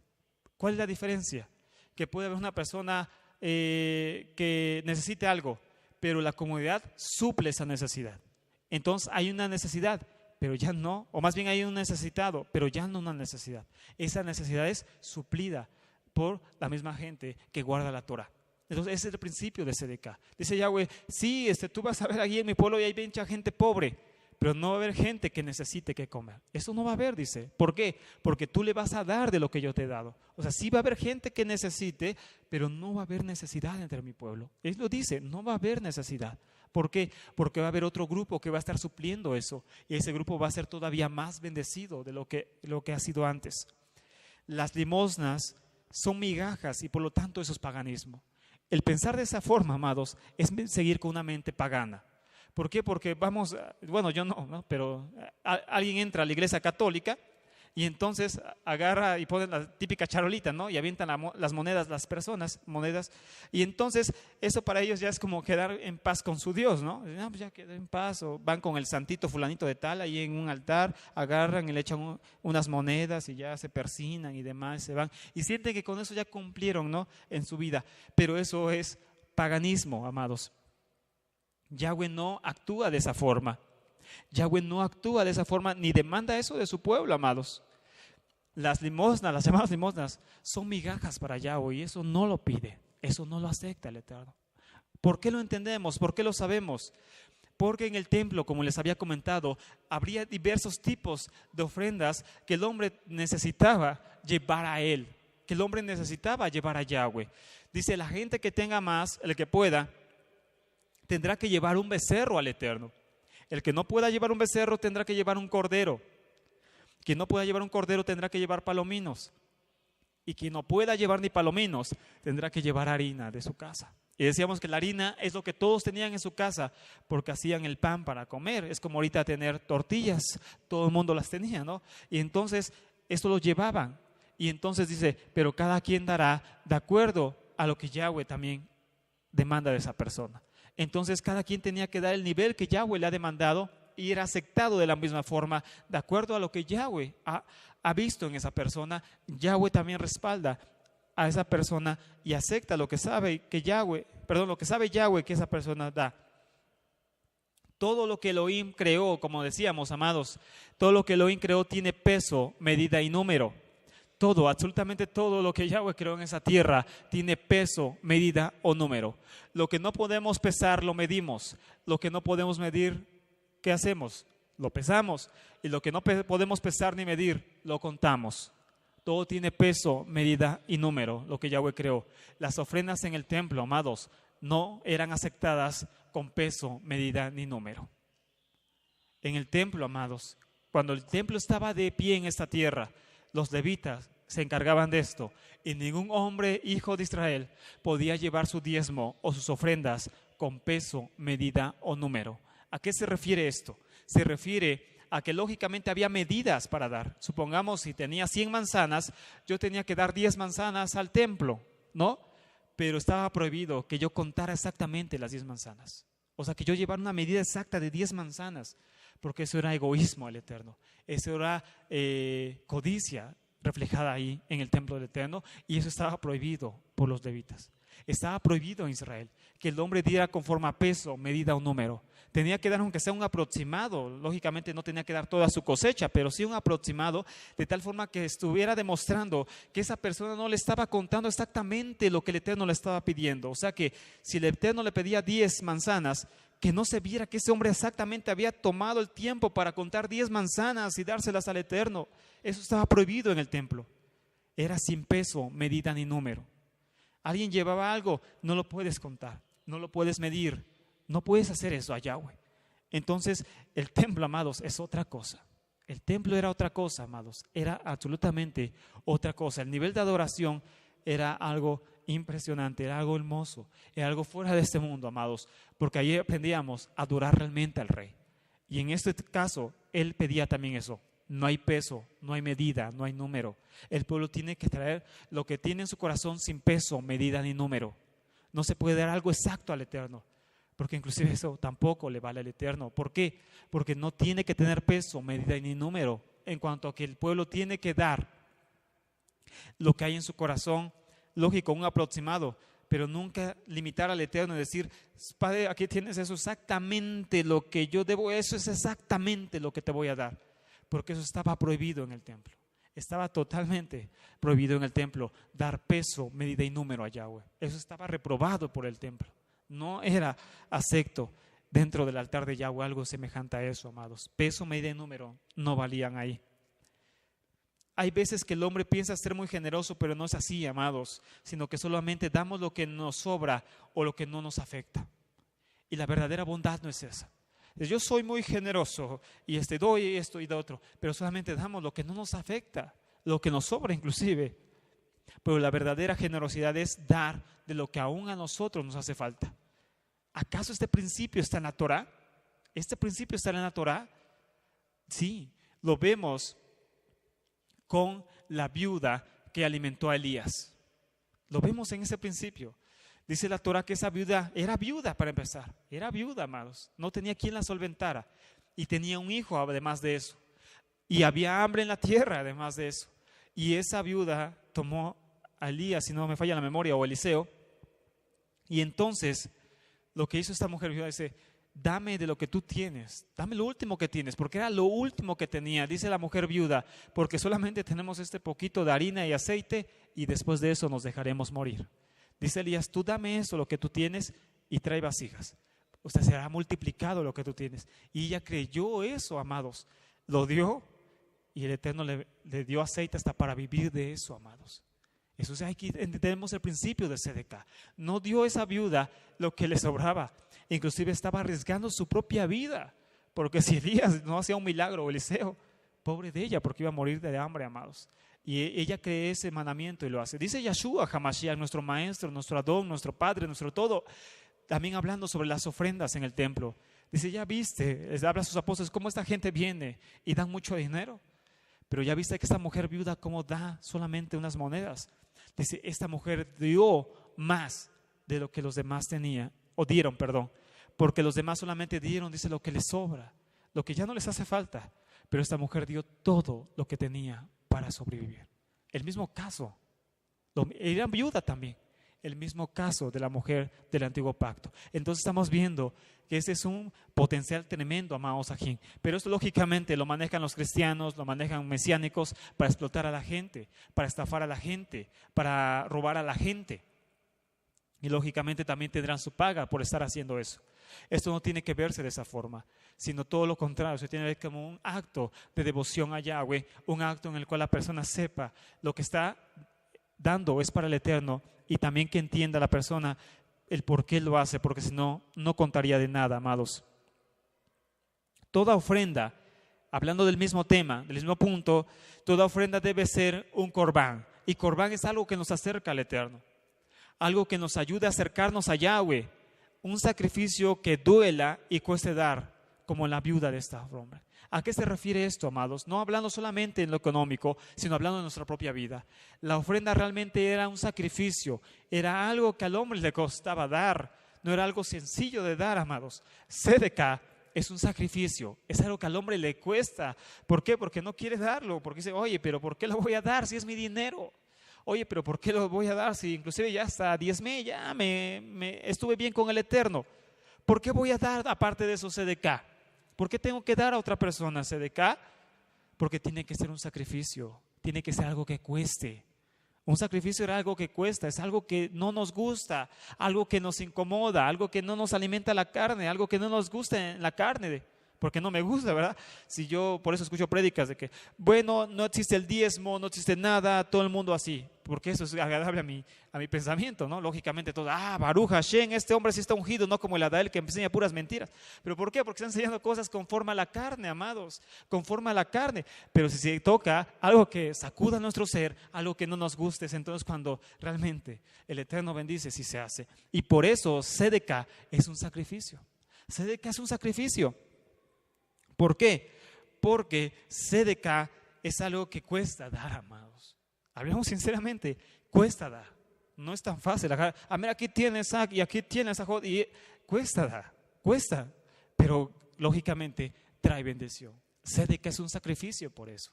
¿Cuál es la diferencia? Que puede haber una persona que necesite algo, pero la comunidad suple esa necesidad. Entonces hay una necesidad, pero ya no, o más bien hay un necesitado, pero ya no una necesidad. Esa necesidad es suplida por la misma gente que guarda la Torah. Entonces ese es el principio de Sedeká. Dice Yahweh, sí, tú vas a ver aquí en mi pueblo y hay mucha gente pobre, pero no va a haber gente que necesite que comer. Eso no va a haber, dice. ¿Por qué? Porque tú le vas a dar de lo que yo te he dado. O sea, sí va a haber gente que necesite, pero no va a haber necesidad entre mi pueblo. Él lo dice, no va a haber necesidad. ¿Por qué? Porque va a haber otro grupo que va a estar supliendo eso. Y ese grupo va a ser todavía más bendecido de lo que ha sido antes. Las limosnas son migajas y por lo tanto eso es paganismo. El pensar de esa forma, amados, es seguir con una mente pagana. ¿Por qué? Porque yo no, pero alguien entra a la iglesia católica Y entonces agarra y pone la típica charolita, ¿no? Y avientan las monedas, las personas, monedas. Y entonces eso para ellos ya es como quedar en paz con su Dios, ¿no? Ah, pues ya quedé en paz. O van con el santito fulanito de tal ahí en un altar, agarran y le echan unas monedas y ya se persignan y demás, se van. Y sienten que con eso ya cumplieron, ¿no? En su vida. Pero eso es paganismo, amados. Yahweh no actúa de esa forma. Yahweh no actúa de esa forma ni demanda eso de su pueblo, amados. Las limosnas, las llamadas limosnas, son migajas para Yahweh y eso no lo pide, eso no lo acepta el Eterno. ¿Por qué lo entendemos? ¿Por qué lo sabemos? Porque en el templo, como les había comentado, habría diversos tipos de ofrendas que el hombre necesitaba llevar a él, que el hombre necesitaba llevar a Yahweh. Dice, la gente que tenga más, el que pueda, tendrá que llevar un becerro al Eterno. El que no pueda llevar un becerro tendrá que llevar un cordero. Quien no pueda llevar un cordero tendrá que llevar palominos. Y quien no pueda llevar ni palominos tendrá que llevar harina de su casa. Y decíamos que la harina es lo que todos tenían en su casa porque hacían el pan para comer. Es como ahorita tener tortillas, todo el mundo las tenía, ¿no? Y entonces esto lo llevaban. Y entonces dice, pero cada quien dará de acuerdo a lo que Yahweh también demanda de esa persona. Entonces cada quien tenía que dar el nivel que Yahweh le ha demandado y era aceptado de la misma forma, de acuerdo a lo que Yahweh ha visto en esa persona. Yahweh también respalda a esa persona y acepta lo que sabe lo que sabe Yahweh que esa persona da. Todo lo que Elohim creó, como decíamos, amados, todo lo que Elohim creó tiene peso, medida y número. Todo, absolutamente todo lo que Yahweh creó en esa tierra tiene peso, medida o número. Lo que no podemos pesar, lo medimos. Lo que no podemos medir, ¿qué hacemos? Lo pesamos. Y lo que no podemos pesar ni medir, lo contamos. Todo tiene peso, medida y número, lo que Yahweh creó. Las ofrendas en el templo, amados, no eran aceptadas con peso, medida ni número. En el templo, amados, cuando el templo estaba de pie en esta tierra, los levitas se encargaban de esto y ningún hombre, hijo de Israel, podía llevar su diezmo o sus ofrendas con peso, medida o número. ¿A qué se refiere esto? Se refiere a que lógicamente había medidas para dar. Supongamos si tenía 100 manzanas, yo tenía que dar 10 manzanas al templo, ¿no? Pero estaba prohibido que yo contara exactamente las 10 manzanas. O sea, que yo llevara una medida exacta de 10 manzanas, porque eso era egoísmo al Eterno. Eso era codicia reflejada ahí en el templo del Eterno, y eso estaba prohibido por los levitas. Estaba prohibido en Israel que el hombre diera conforme a peso, medida o número. Tenía que dar aunque sea un aproximado. Lógicamente no tenía que dar toda su cosecha, pero sí un aproximado, de tal forma que estuviera demostrando que esa persona no le estaba contando exactamente lo que el Eterno le estaba pidiendo. O sea que si el Eterno le pedía 10 manzanas, que no se viera que ese hombre exactamente había tomado el tiempo para contar 10 manzanas y dárselas al Eterno. Eso estaba prohibido en el templo. Era sin peso, medida ni número. Alguien llevaba algo, no lo puedes contar, no lo puedes medir, no puedes hacer eso a Yahweh. Entonces, el templo, amados, es otra cosa. El templo era otra cosa, amados, era absolutamente otra cosa. El nivel de adoración era algo impresionante, era algo hermoso, era algo fuera de este mundo, amados, porque ahí aprendíamos a adorar realmente al Rey. Y en este caso, él pedía también eso. No hay peso, no hay medida, no hay número. El pueblo tiene que traer lo que tiene en su corazón sin peso, medida ni número. No se puede dar algo exacto al Eterno, porque inclusive eso tampoco le vale al Eterno. ¿Por qué? Porque no tiene que tener peso, medida ni número, en cuanto a que el pueblo tiene que dar lo que hay en su corazón, lógico, un aproximado, pero nunca limitar al Eterno y decir, Padre, aquí tienes eso exactamente lo que yo debo, eso es exactamente lo que te voy a dar. Porque eso estaba prohibido en el templo. Estaba totalmente prohibido en el templo dar peso, medida y número a Yahweh. Eso estaba reprobado por el templo. No era acepto dentro del altar de Yahweh algo semejante a eso, amados. Peso, medida y número no valían ahí. Hay veces que el hombre piensa ser muy generoso, pero no es así, amados, sino que solamente damos lo que nos sobra o lo que no nos afecta. Y la verdadera bondad no es esa. Yo soy muy generoso y doy esto y de otro, pero solamente damos lo que no nos afecta, lo que nos sobra inclusive. Pero la verdadera generosidad es dar de lo que aún a nosotros nos hace falta. ¿Acaso este principio está en la Torá? ¿Este principio está en la Torá? Sí, lo vemos con la viuda que alimentó a Elías. Lo vemos en ese principio. Dice la Torah que esa viuda era viuda para empezar. Era viuda, amados. No tenía quien la solventara. Y tenía un hijo además de eso. Y había hambre en la tierra además de eso. Y esa viuda tomó a Elías, si no me falla la memoria, o Eliseo. Y entonces lo que hizo esta mujer viuda dice: dame de lo que tú tienes, dame lo último que tienes, porque era lo último que tenía. Dice la mujer viuda: porque solamente tenemos este poquito de harina y aceite y después de eso nos dejaremos morir. Dice Elías: tú dame eso, lo que tú tienes, y trae vasijas. O sea, será multiplicado lo que tú tienes. Y ella creyó eso, amados. Lo dio y el Eterno le dio aceite hasta para vivir de eso, amados. Eso es, aquí entendemos el principio de Sedeca. No dio a esa viuda lo que le sobraba. Inclusive estaba arriesgando su propia vida. Porque si Elías no hacía un milagro, o Eliseo, pobre de ella, porque iba a morir de hambre, amados. Y ella cree ese mandamiento y lo hace. Dice Yeshua HaMashiach, nuestro maestro, nuestro Adón, nuestro Padre, nuestro todo, también hablando sobre las ofrendas en el templo. Dice: ya viste, les habla a sus apóstoles cómo esta gente viene y dan mucho dinero. Pero ya viste que esta mujer viuda cómo da solamente unas monedas. Dice: esta mujer dio más de lo que los demás tenían, o dieron, perdón, porque los demás solamente dieron, dice, lo que les sobra, lo que ya no les hace falta, pero esta mujer dio todo lo que tenía para sobrevivir. El mismo caso, era viuda también, el mismo caso de la mujer del antiguo pacto. Entonces estamos viendo que este es un potencial tremendo, amados ajín. Pero esto lógicamente lo manejan los cristianos, lo manejan mesiánicos para explotar a la gente, para estafar a la gente, para robar a la gente. Y lógicamente también tendrán su paga por estar haciendo eso. Esto no tiene que verse de esa forma, sino todo lo contrario. Se tiene que ver como un acto de devoción a Yahweh, un acto en el cual la persona sepa lo que está dando es para el Eterno, y también que entienda la persona el por qué lo hace, porque si no, no contaría de nada, amados. Toda ofrenda, hablando del mismo tema, del mismo punto, toda ofrenda debe ser un corbán, y corbán es algo que nos acerca al Eterno, algo que nos ayude a acercarnos a Yahweh, un sacrificio que duela y cueste dar, como la viuda de esta hombre. ¿A qué se refiere esto, amados? No hablando solamente en lo económico, sino hablando de nuestra propia vida. La ofrenda realmente era un sacrificio, era algo que al hombre le costaba dar, no era algo sencillo de dar, amados. Sedeca es un sacrificio, es algo que al hombre le cuesta. ¿Por qué? Porque no quiere darlo, porque dice: oye, pero ¿por qué lo voy a dar si es mi dinero? Oye, pero ¿por qué lo voy a dar si inclusive ya hasta diezmé, ya me estuve bien con el Eterno? ¿Por qué voy a dar aparte de eso sedeca? ¿Por qué tengo que dar a otra persona sedeca? Porque tiene que ser un sacrificio, tiene que ser algo que cueste. Un sacrificio era algo que cuesta, es algo que no nos gusta, algo que nos incomoda, algo que no nos alimenta la carne, algo que no nos gusta en la carne, porque no me gusta, ¿verdad? Si yo por eso escucho prédicas de que, bueno, no existe el diezmo, no existe nada, todo el mundo así, porque eso es agradable a mi pensamiento, ¿no? Lógicamente todo, Baruch Hashem, este hombre sí está ungido, no como el Adael que enseña puras mentiras. ¿Pero por qué? Porque está enseñando cosas conforme a la carne, amados, conforme a la carne. Pero si se toca algo que sacuda nuestro ser, algo que no nos guste, es entonces cuando realmente el Eterno bendice si se hace. Y por eso sedeca es un sacrificio. Sedeca es un sacrificio. ¿Por qué? Porque sedeca es algo que cuesta dar, amados. Hablamos sinceramente, cuesta dar. No es tan fácil. Mira, aquí tienes y aquí tienes y cuesta dar, cuesta. Pero lógicamente trae bendición. Sedeca es un sacrificio por eso.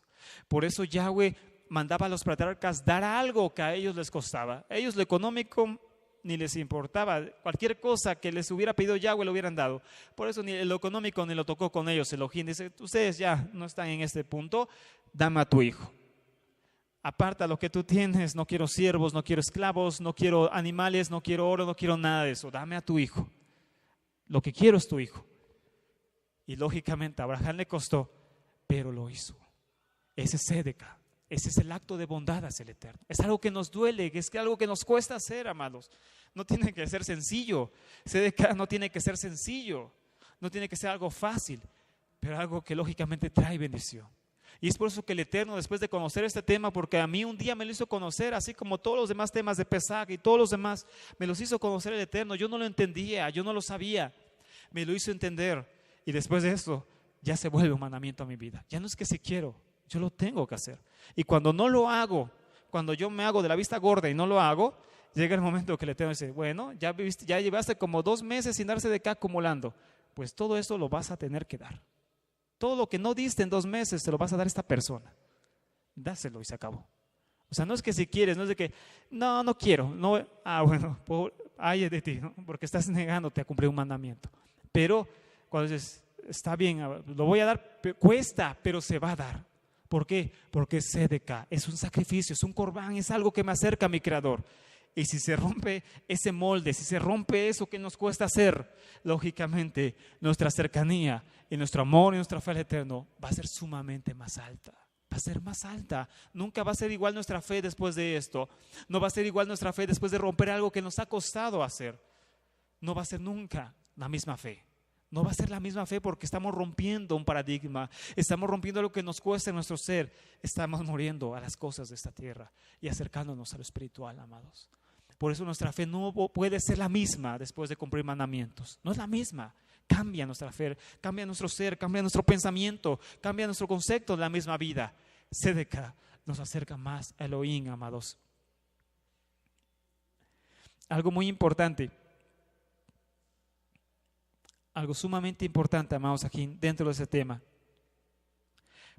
Por eso Yahweh mandaba a los patriarcas dar algo que a ellos les costaba. A ellos lo económico ni les importaba, cualquier cosa que les hubiera pedido Yahweh lo hubieran dado. Por eso ni lo económico ni lo tocó con ellos Elohim. Dice: ustedes ya no están en este punto, dame a tu hijo. Aparta lo que tú tienes, no quiero siervos, no quiero esclavos, no quiero animales, no quiero oro, no quiero nada de eso, dame a tu hijo. Lo que quiero es tu hijo. Y lógicamente a Abraham le costó, pero lo hizo. Ese es sedeca. Ese es el acto de bondad hacia el Eterno. Es algo que nos duele, es algo que nos cuesta hacer, amados. No tiene que ser sencillo. Sedeca no tiene que ser sencillo. No tiene que ser algo fácil, pero algo que lógicamente trae bendición. Y es por eso que el Eterno, después de conocer este tema, porque a mí un día me lo hizo conocer, así como todos los demás temas de Pesaj y todos los demás, me los hizo conocer el Eterno. Yo no lo entendía, yo no lo sabía. Me lo hizo entender. Y después de eso, ya se vuelve un mandamiento a mi vida. Ya no es que si quiero, Yo lo tengo que hacer. Y cuando no lo hago, cuando yo me hago de la vista gorda y no lo hago, llega el momento que el Eterno dice, bueno, ya llevaste como 2 meses sin darse de acá acumulando. Pues todo eso lo vas a tener que dar. Todo lo que no diste en 2 meses se lo vas a dar a esta persona. Dáselo y se acabó. O sea, no es que si quieres, no es de que, no quiero. No, bueno, ay de ti, ¿no? Porque estás negándote a cumplir un mandamiento. Pero cuando dices, está bien, lo voy a dar, cuesta, pero se va a dar. ¿Por qué? Porque es sedeca, es un sacrificio, es un corbán, es algo que me acerca a mi Creador. Y si se rompe ese molde, si se rompe eso que nos cuesta hacer, lógicamente nuestra cercanía y nuestro amor y nuestra fe al Eterno va a ser sumamente más alta. Va a ser más alta. Nunca va a ser igual nuestra fe después de esto. No va a ser igual nuestra fe después de romper algo que nos ha costado hacer. No va a ser nunca la misma fe. No va a ser la misma fe porque estamos rompiendo un paradigma, estamos rompiendo lo que nos cuesta en nuestro ser, estamos muriendo a las cosas de esta tierra y acercándonos a lo espiritual, amados. Por eso nuestra fe no puede ser la misma después de cumplir mandamientos, no es la misma. Cambia nuestra fe, cambia nuestro ser, cambia nuestro pensamiento, cambia nuestro concepto de la misma vida. Sedeca nos acerca más a Elohim, amados. Algo muy importante. Algo sumamente importante, amados, aquí dentro de ese tema.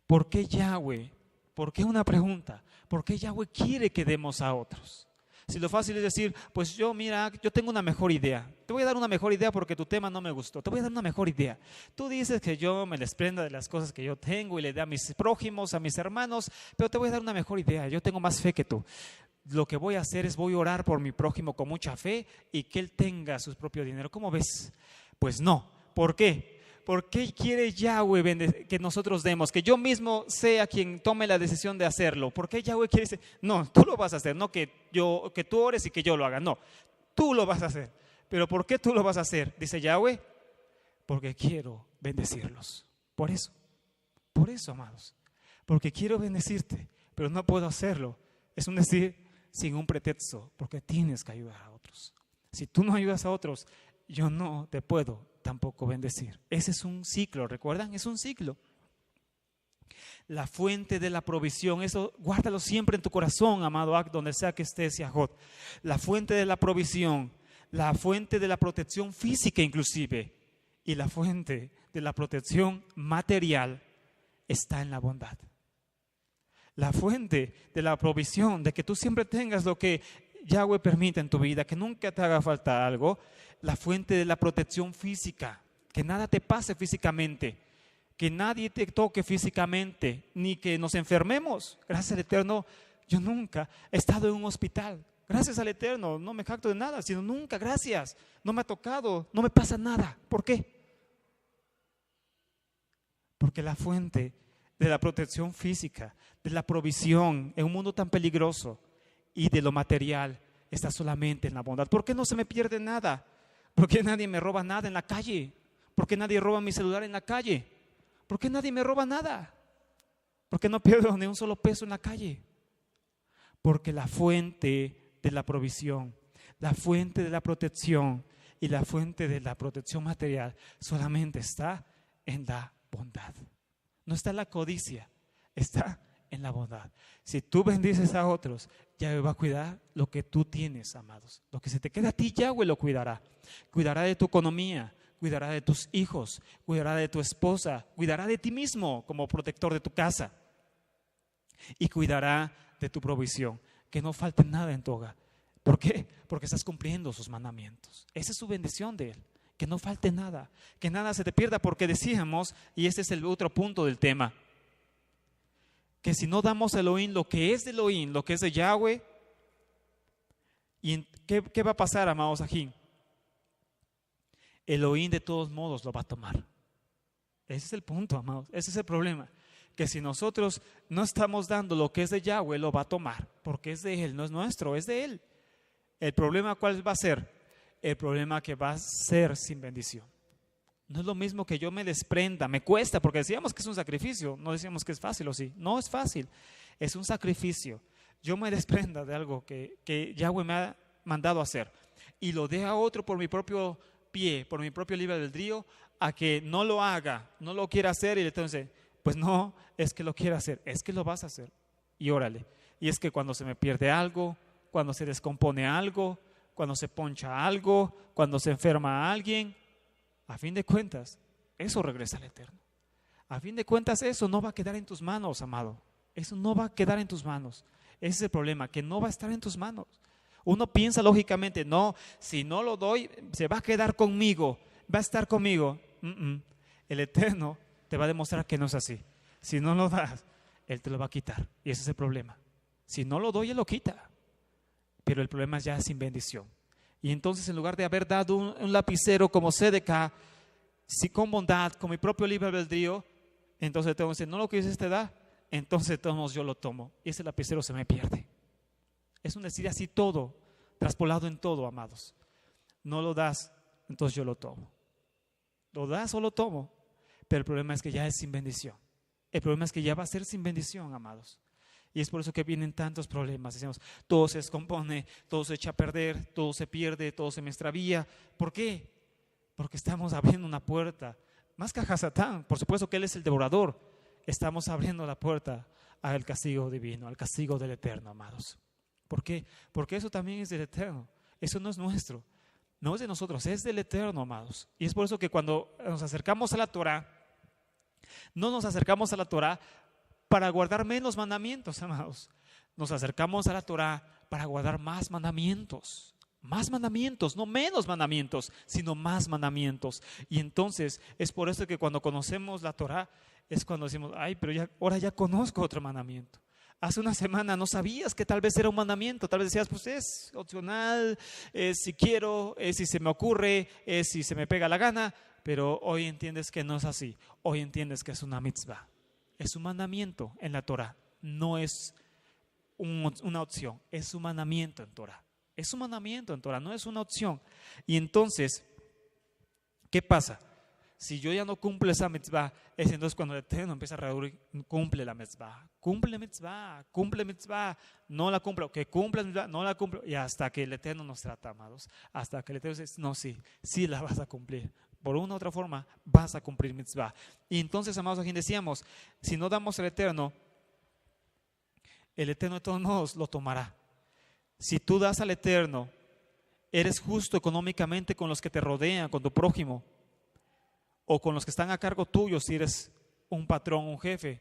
¿Por qué Yahweh? ¿Por qué una pregunta? ¿Por qué Yahweh quiere que demos a otros? Si lo fácil es decir, pues yo tengo una mejor idea. Te voy a dar una mejor idea porque tu tema no me gustó. Te voy a dar una mejor idea. Tú dices que yo me desprenda de las cosas que yo tengo y le dé a mis prójimos, a mis hermanos, pero te voy a dar una mejor idea. Yo tengo más fe que tú. Lo que voy a hacer es voy a orar por mi prójimo con mucha fe y que él tenga su propio dinero. ¿Cómo ves? Pues no. ¿Por qué? ¿Por qué quiere Yahweh que nosotros demos? Que yo mismo sea quien tome la decisión de hacerlo. ¿Por qué Yahweh quiere decir, no, tú lo vas a hacer, no que tú ores y que yo lo haga? No, tú lo vas a hacer. ¿Pero por qué tú lo vas a hacer? Dice Yahweh, porque quiero bendecirlos. Por eso, amados. Porque quiero bendecirte, pero no puedo hacerlo. Es un decir sin un pretexto, porque tienes que ayudar a otros. Si tú no ayudas a otros, yo no te puedo tampoco bendecir. Ese es un ciclo, ¿recuerdan? Es un ciclo. La fuente de la provisión, eso guárdalo siempre en tu corazón, amado Ak, donde sea que estés, Yahot. La fuente de la provisión, la fuente de la protección física inclusive, y la fuente de la protección material está en la bondad. La fuente de la provisión, de que tú siempre tengas lo que Yahweh permite en tu vida, que nunca te haga falta algo. La fuente de la protección física, que nada te pase físicamente, que nadie te toque físicamente, ni que nos enfermemos. Gracias al Eterno, yo nunca he estado en un hospital. Gracias al Eterno, no me jacto de nada, sino nunca, gracias. No me ha tocado, no me pasa nada. ¿Por qué? Porque la fuente de la protección física, de la provisión en un mundo tan peligroso y de lo material está solamente en la bondad. ¿Por qué no se me pierde nada? ¿Por qué nadie me roba nada en la calle? ¿Por qué nadie roba mi celular en la calle? ¿Por qué nadie me roba nada? ¿Por qué no pierdo ni un solo peso en la calle? Porque la fuente de la provisión, la fuente de la protección y la fuente de la protección material solamente está en la bondad. No está en la codicia, está en la bondad. Si tú bendices a otros, Yahweh va a cuidar lo que tú tienes, amados. Lo que se te queda a ti, Yahweh lo cuidará. Cuidará de tu economía, cuidará de tus hijos, cuidará de tu esposa, cuidará de ti mismo como protector de tu casa y cuidará de tu provisión, que no falte nada en tu hogar. ¿Por qué? Porque estás cumpliendo sus mandamientos. Esa es su bendición de Él, que no falte nada, que nada se te pierda, porque decíamos, y este es el otro punto del tema, que si no damos a Elohim lo que es de Elohim, lo que es de Yahweh, ¿qué va a pasar, amados aquí? Elohim de todos modos lo va a tomar. Ese es el punto, amados, ese es el problema, que si nosotros no estamos dando lo que es de Yahweh, lo va a tomar, porque es de Él, no es nuestro, es de Él. ¿El problema cuál va a ser? El problema que va a ser sin bendición. No es lo mismo que yo me desprenda, me cuesta, porque decíamos que es un sacrificio, no decíamos que es fácil, ¿o sí? No es fácil, es un sacrificio. Yo me desprenda de algo que Yahweh me ha mandado a hacer y lo dé a otro por mi propio pie, por mi propio libre albedrío, a que no lo haga, no lo quiera hacer, y entonces, Pues no, es que lo quiero hacer, es que lo vas a hacer. Y órale. Y es que cuando se me pierde algo, cuando se descompone algo, cuando se poncha algo, cuando se enferma alguien, a fin de cuentas, eso regresa al Eterno. A fin de cuentas, eso no va a quedar en tus manos, amado. Eso no va a quedar en tus manos. Ese es el problema, que no va a estar en tus manos. Uno piensa lógicamente, no, si no lo doy, se va a quedar conmigo, va a estar conmigo. El Eterno te va a demostrar que no es así. Si no lo das, Él te lo va a quitar. Y ese es el problema. Si no lo doy, Él lo quita. Pero el problema es ya sin bendición. Y entonces, en lugar de haber dado un lapicero como Sedeca, si con bondad, con mi propio libre albedrío, entonces tengo que decir, no lo que dices te da, entonces todos yo lo tomo. Y ese lapicero se me pierde. Es un decir así todo, traspolado en todo, amados. No lo das, entonces yo lo tomo. Lo das o lo tomo, pero el problema es que ya es sin bendición. El problema es que ya va a ser sin bendición, amados. Y es por eso que vienen tantos problemas. Decimos, todo se descompone, todo se echa a perder, todo se pierde, todo se me extravía. ¿Por qué? Porque estamos abriendo una puerta. Más que a Satán, por supuesto que él es el devorador. Estamos abriendo la puerta al castigo divino, al castigo del Eterno, amados. ¿Por qué? Porque eso también es del Eterno. Eso no es nuestro. No es de nosotros, es del Eterno, amados. Y es por eso que cuando nos acercamos a la Torah, no nos acercamos a la Torah para guardar menos mandamientos, amados. Nos acercamos a la Torah para guardar más mandamientos, no menos mandamientos, sino más mandamientos. Y entonces es por eso que cuando conocemos la Torah es cuando decimos, ay, pero ahora ya conozco otro mandamiento. Hace una semana no sabías que tal vez era un mandamiento, tal vez decías, pues es opcional, es si quiero, es si se me ocurre, es si se me pega la gana, pero hoy entiendes que no es así. Hoy entiendes que es una mitzvah. Es un mandamiento en la Torah, no es una opción, es un mandamiento en Torah. Es un mandamiento en Torah, no es una opción. Y entonces, ¿qué pasa? Si yo ya no cumplo esa mitzvah, es entonces cuando el Eterno empieza a reducir, cumple la mitzvah, no la cumplo, que cumpla la mitzvah, no la cumplo, y hasta que el Eterno nos trata, amados, hasta que el Eterno dice, no, sí la vas a cumplir. Por una u otra forma vas a cumplir mitzvah. Y entonces, amados, aquí decíamos, si no damos al Eterno, el Eterno de todos modos lo tomará. Si tú das al Eterno, eres justo económicamente con los que te rodean, con tu prójimo, o con los que están a cargo tuyo, si eres un patrón, un jefe,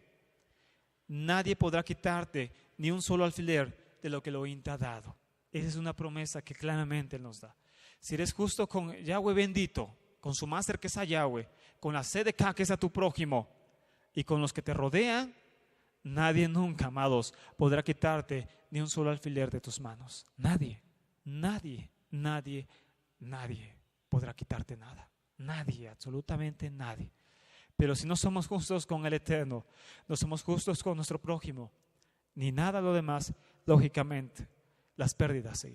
nadie podrá quitarte ni un solo alfiler de lo que Elohim te ha dado. Esa es una promesa que claramente Él nos da. Si eres justo con Yahweh bendito, con su máster que es a Yahweh, con la Sedeca que es a tu prójimo, y con los que te rodean, nadie nunca, amados, podrá quitarte ni un solo alfiler de tus manos. Nadie podrá quitarte nada. Nadie, absolutamente nadie. Pero si no somos justos con el Eterno, no somos justos con nuestro prójimo, ni nada lo demás, lógicamente, las pérdidas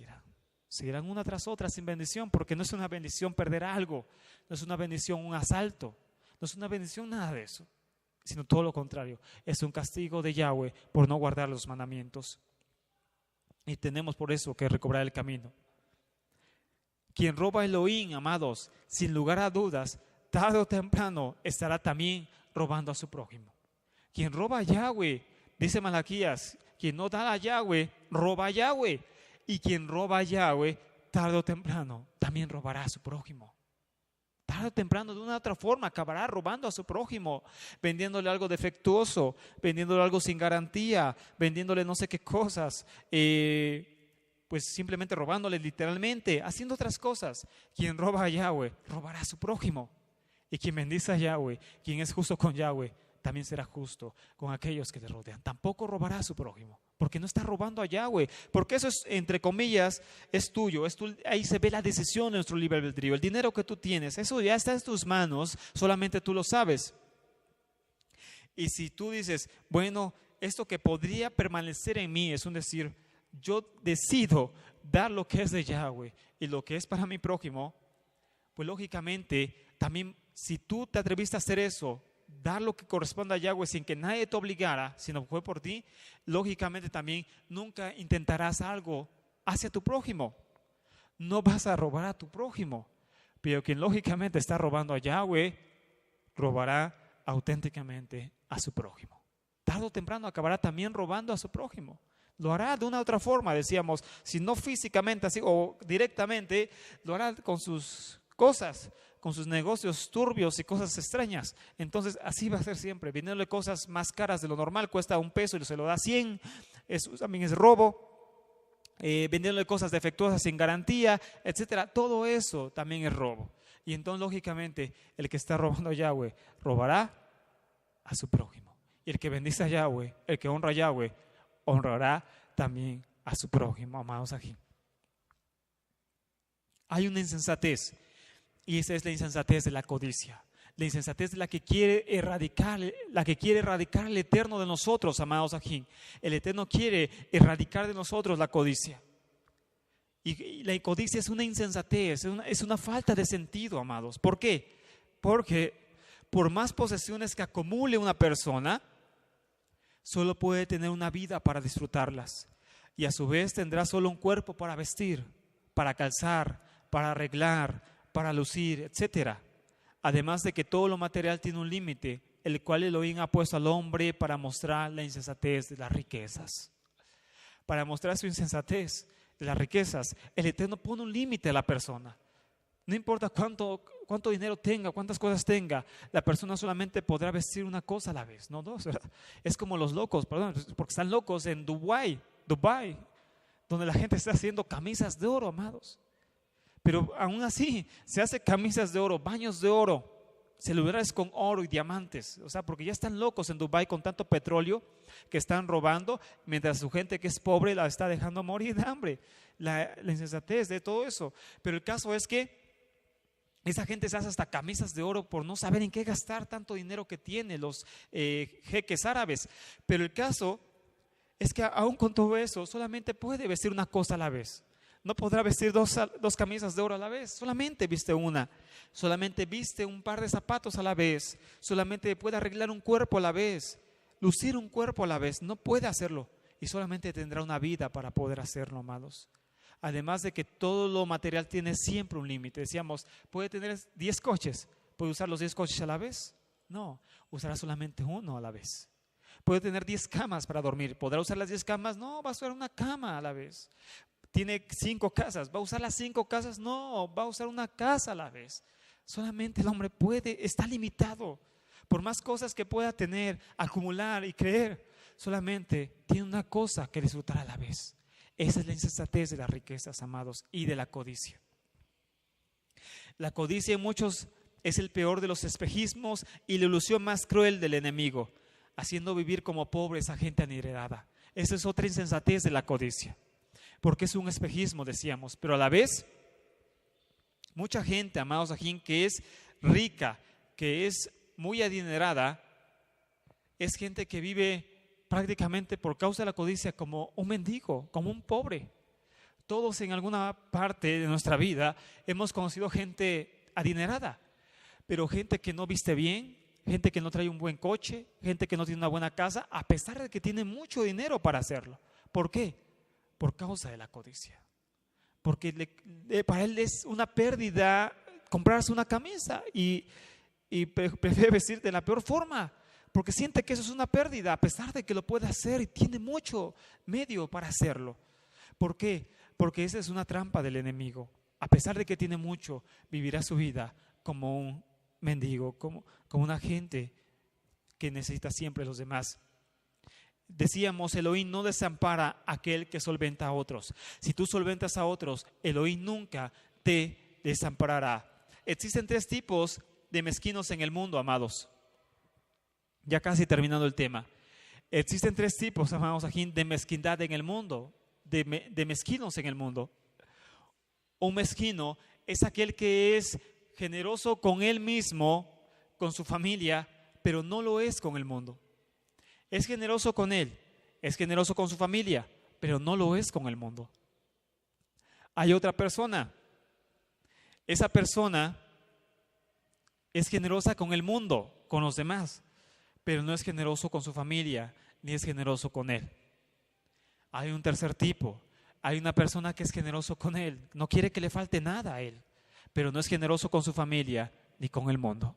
seguirán una tras otra sin bendición, porque no es una bendición perder algo, no es una bendición un asalto, no es una bendición nada de eso, sino todo lo contrario, es un castigo de Yahweh por no guardar los mandamientos. Y tenemos por eso que recobrar el camino. Quien roba a Elohim, amados, sin lugar a dudas, tarde o temprano estará también robando a su prójimo. Quien roba a Yahweh, dice Malaquías, quien no da a Yahweh, roba a Yahweh. Y quien roba a Yahweh, tarde o temprano, también robará a su prójimo. Tarde o temprano, de una u otra forma, acabará robando a su prójimo, vendiéndole algo defectuoso, vendiéndole algo sin garantía, vendiéndole no sé qué cosas, pues simplemente robándole literalmente, haciendo otras cosas. Quien roba a Yahweh, robará a su prójimo. Y quien bendice a Yahweh, quien es justo con Yahweh, también será justo con aquellos que le rodean. Tampoco robará a su prójimo, porque no está robando a Yahweh, porque eso es, entre comillas, es tuyo. Ahí se ve la decisión de nuestro libre albedrío. El dinero que tú tienes, eso ya está en tus manos, solamente tú lo sabes. Y si tú dices, bueno, esto que podría permanecer en mí, es un decir, yo decido dar lo que es de Yahweh y lo que es para mi prójimo, pues lógicamente también si tú te atreviste a hacer eso, dar lo que corresponde a Yahweh sin que nadie te obligara, sino fue por ti, lógicamente también nunca intentarás algo hacia tu prójimo. No vas a robar a tu prójimo, pero quien lógicamente está robando a Yahweh, robará auténticamente a su prójimo. Tarde o temprano acabará también robando a su prójimo. Lo hará de una u otra forma, decíamos, si no físicamente así o directamente, lo hará con sus cosas, con sus negocios turbios y cosas extrañas. Entonces así va a ser siempre, vendiéndole cosas más caras de lo normal, cuesta $1 y se lo da 100, eso también es robo. Vendiéndole cosas defectuosas sin garantía, etcétera, todo eso también es robo. Y entonces lógicamente el que está robando a Yahweh robará a su prójimo, y el que bendice a Yahweh, el que honra a Yahweh, honrará también a su prójimo, amados aquí. Hay una insensatez, y esa es la insensatez de la codicia, la insensatez de la que quiere erradicar el Eterno de nosotros, amados aquí. El Eterno quiere erradicar de nosotros la codicia. Y la codicia es una insensatez, es una falta de sentido, amados. ¿Por qué? Porque por más posesiones que acumule una persona, solo puede tener una vida para disfrutarlas, y a su vez tendrá solo un cuerpo para vestir, para calzar, para arreglar, para lucir, etcétera. Además de que todo lo material tiene un límite, el cual Elohim ha puesto al hombre para mostrar la insensatez de las riquezas. Para mostrar su insensatez de las riquezas, el Eterno pone un límite a la persona. No importa cuánto dinero tenga, cuántas cosas tenga, la persona solamente podrá vestir una cosa a la vez, no dos. Es como los locos, porque están locos en Dubái, donde la gente está haciendo camisas de oro, amados. Pero aún así se hace camisas de oro, baños de oro, celulares con oro y diamantes. O sea, porque ya están locos en Dubái con tanto petróleo que están robando, mientras su gente que es pobre la está dejando morir de hambre. La insensatez de todo eso. Pero el caso es que esa gente se hace hasta camisas de oro por no saber en qué gastar tanto dinero que tiene los jeques árabes. Pero el caso es que aún con todo eso solamente puede vestir una cosa a la vez. No podrá vestir dos camisas de oro a la vez, solamente viste una. Solamente viste un par de zapatos a la vez. Solamente puede arreglar un cuerpo a la vez, lucir un cuerpo a la vez. No puede hacerlo, y solamente tendrá una vida para poder hacerlo, amados. Además de que todo lo material tiene siempre un límite. Decíamos, puede tener 10 coches, ¿puede usar los 10 coches a la vez? No, usará solamente uno a la vez. Puede tener 10 camas para dormir, ¿podrá usar las 10 camas? No, va a usar una cama a la vez. Tiene 5 casas, ¿va a usar las 5 casas? No, va a usar una casa a la vez. Solamente el hombre está limitado. Por más cosas que pueda tener, acumular y creer, solamente tiene una cosa que disfrutar a la vez. Esa es la insensatez de las riquezas, amados, y de la codicia. La codicia en muchos es el peor de los espejismos y la ilusión más cruel del enemigo, haciendo vivir como pobres a gente anheredada. Esa es otra insensatez de la codicia, porque es un espejismo, decíamos, pero a la vez, mucha gente, amados aquí, que es rica, que es muy adinerada, es gente que vive prácticamente por causa de la codicia como un mendigo, como un pobre. Todos en alguna parte de nuestra vida hemos conocido gente adinerada, pero gente que no viste bien, gente que no trae un buen coche, gente que no tiene una buena casa, a pesar de que tiene mucho dinero para hacerlo. ¿Por qué? Por causa de la codicia. Porque para él es una pérdida comprarse una camisa y prefiere vestir de la peor forma, porque siente que eso es una pérdida, a pesar de que lo puede hacer y tiene mucho medio para hacerlo. ¿Por qué? Porque esa es una trampa del enemigo. A pesar de que tiene mucho, vivirá su vida como un mendigo, como una gente que necesita siempre a los demás. Decíamos, Elohim no desampara a aquel que solventa a otros. Si tú solventas a otros, Elohim nunca te desamparará. Existen 3 tipos de mezquinos en el mundo, amados. Ya casi terminando el tema. Existen 3 tipos, amados, aquí, de mezquindad en el mundo, de mezquinos en el mundo. Un mezquino es aquel que es generoso con él mismo, con su familia, pero no lo es con el mundo. Es generoso con él, es generoso con su familia, pero no lo es con el mundo. Hay otra persona. Esa persona es generosa con el mundo, con los demás, pero no es generoso con su familia, ni es generoso con él. Hay un tercer tipo. Hay una persona que es generoso con él, no quiere que le falte nada a él, pero no es generoso con su familia ni con el mundo.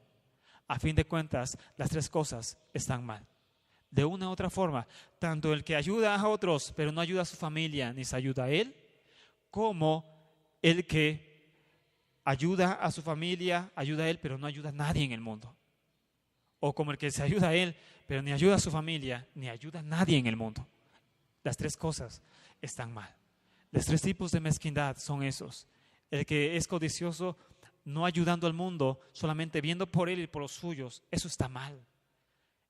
a fin de cuentas, las tres cosas están mal. De una u otra forma, tanto el que ayuda a otros, pero no ayuda a su familia, ni se ayuda a él, como el que ayuda a su familia, ayuda a él, pero no ayuda a nadie en el mundo. O como el que se ayuda a él, pero ni ayuda a su familia, ni ayuda a nadie en el mundo. Las tres cosas están mal. Los tres tipos de mezquindad son esos. El que es codicioso, no ayudando al mundo, solamente viendo por él y por los suyos, eso está mal.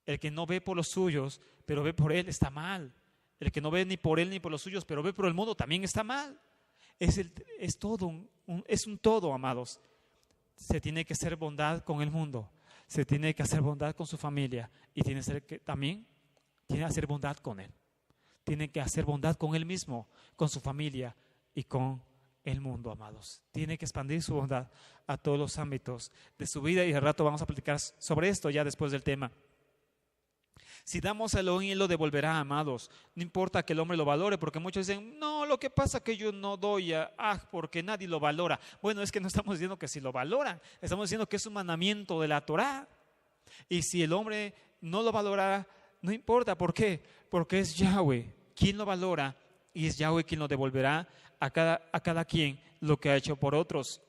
El que no ve por los suyos, pero ve por él, está mal. El que no ve ni por él ni por los suyos, pero ve por el mundo, también está mal. Es un todo, amados. Se tiene que hacer bondad con el mundo, se tiene que hacer bondad con su familia y también tiene que hacer bondad con él. Tiene que hacer bondad con él mismo, con su familia y con el mundo, amados. Tiene que expandir su bondad a todos los ámbitos de su vida y de rato vamos a platicar sobre esto ya después del tema. Si damos a Elohim, Él lo devolverá, amados. No importa que el hombre lo valore, porque muchos dicen, no, lo que pasa es que yo no doy porque nadie lo valora. Bueno, es que no estamos diciendo que si lo valoran, estamos diciendo que es un mandamiento de la Torá. Y si el hombre no lo valora, no importa. ¿Por qué? Porque es Yahweh quien lo valora y es Yahweh quien lo devolverá a cada quien lo que ha hecho por otros.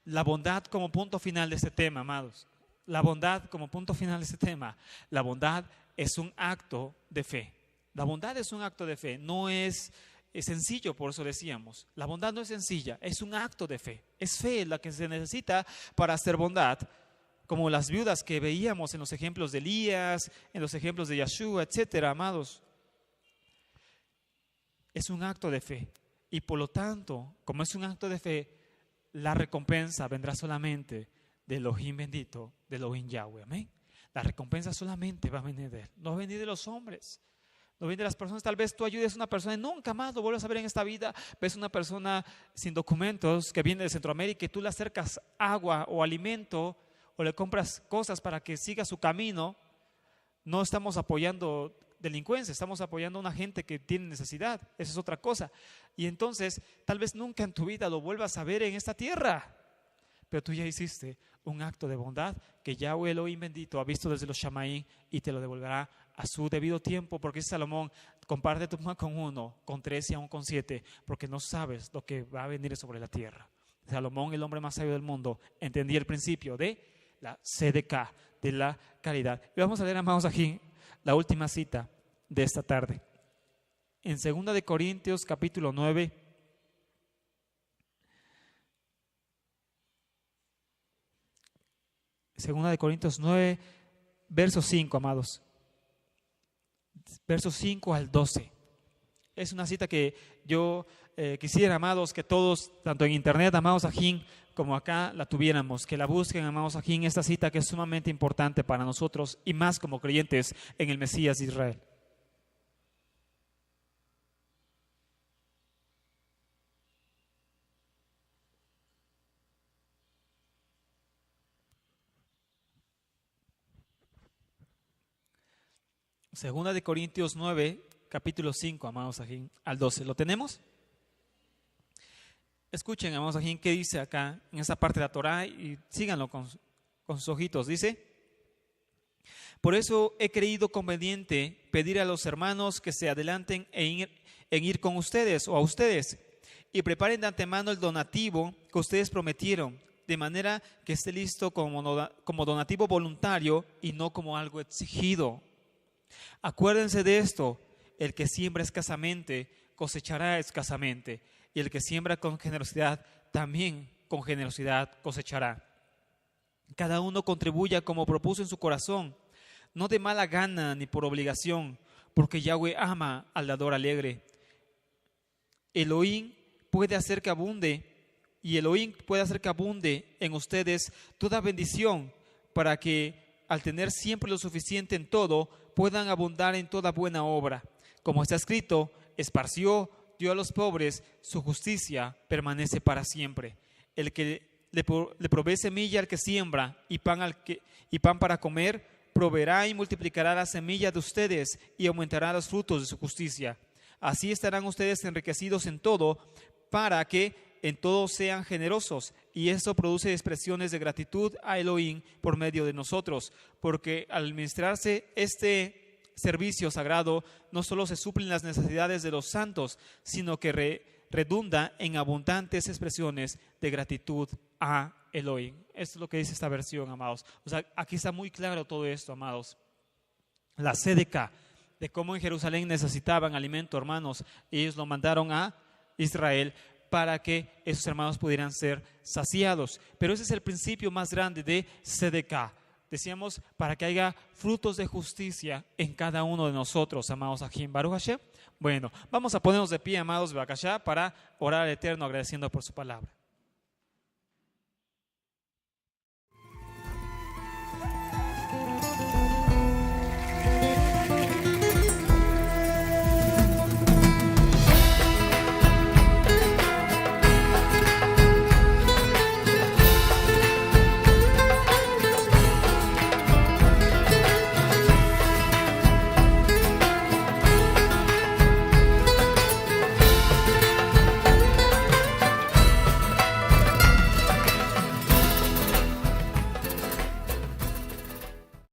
La bondad como punto final de este tema, amados. La bondad como punto final de este tema. La bondad es un acto de fe. La bondad es un acto de fe. No es sencillo, por eso decíamos. La bondad no es sencilla, es un acto de fe. Es fe la que se necesita para hacer bondad. Como las viudas que veíamos en los ejemplos de Elías, en los ejemplos de Yeshua, etcétera, amados. Es un acto de fe. Y por lo tanto, como es un acto de fe, la recompensa vendrá solamente de Elohim bendito, de Elohim Yahweh, amén. La recompensa solamente va a venir de Él, no va a venir de los hombres, no viene de las personas. Tal vez tú ayudes a una persona y nunca más lo vuelvas a ver en esta vida. Ves una persona sin documentos que viene de Centroamérica y tú le acercas agua o alimento o le compras cosas para que siga su camino. No estamos apoyando delincuencia, estamos apoyando a una gente que tiene necesidad. Esa es otra cosa. Y entonces tal vez nunca en tu vida lo vuelvas a ver en esta tierra, pero tú ya hiciste un acto de bondad que Yahweh Elohim bendito ha visto desde los Shamaín y te lo devolverá a su debido tiempo, porque Salomón, comparte tu pan con 1, con 3 y aún con 7, porque no sabes lo que va a venir sobre la tierra. Salomón, el hombre más sabio del mundo, entendía el principio de la CDK, de la caridad. Y vamos a leer, amados, aquí la última cita de esta tarde. En 2 de Corintios capítulo 9, Segunda de Corintios 9, verso 5, amados. Versos 5 al 12. Es una cita que yo quisiera, amados, que todos, tanto en internet, amados ajín, como acá la tuviéramos, que la busquen, amados ajín, esta cita que es sumamente importante para nosotros y más como creyentes en el Mesías de Israel. Segunda de Corintios 9, capítulo 5, amados ajín, al 12. ¿Lo tenemos? Escuchen, amados ajín, qué dice acá en esa parte de la Torá y síganlo con sus ojitos. Dice: por eso he creído conveniente pedir a los hermanos que se adelanten en ir con ustedes o a ustedes y preparen de antemano el donativo que ustedes prometieron, de manera que esté listo como donativo voluntario y no como algo exigido. Acuérdense de esto: el que siembra escasamente cosechará escasamente, y el que siembra con generosidad también con generosidad cosechará. Cada uno contribuya como propuso en su corazón, no de mala gana ni por obligación, porque Yahweh ama al dador alegre. Elohim puede hacer que abunde en ustedes toda bendición, para que al tener siempre lo suficiente en todo, puedan abundar en toda buena obra. Como está escrito: esparció, dio a los pobres, su justicia permanece para siempre. El que le provee semilla al que siembra y pan para comer, proveerá y multiplicará la semilla de ustedes y aumentará los frutos de su justicia. Así estarán ustedes enriquecidos en todo, para que en todo sean generosos, y esto produce expresiones de gratitud a Elohim por medio de nosotros, porque al administrarse este servicio sagrado, no solo se suplen las necesidades de los santos, sino que redunda en abundantes expresiones de gratitud a Elohim. Esto es lo que dice esta versión, amados. O sea, aquí está muy claro todo esto, amados. La sédeca, de cómo en Jerusalén necesitaban alimento, hermanos, y ellos lo mandaron a Israel para que esos hermanos pudieran ser saciados. Pero ese es el principio más grande de sédeca. Decíamos, para que haya frutos de justicia en cada uno de nosotros, amados Ajim Baruch Hashem. Bueno, vamos a ponernos de pie, amados Bakashá, para orar al Eterno agradeciendo por su palabra.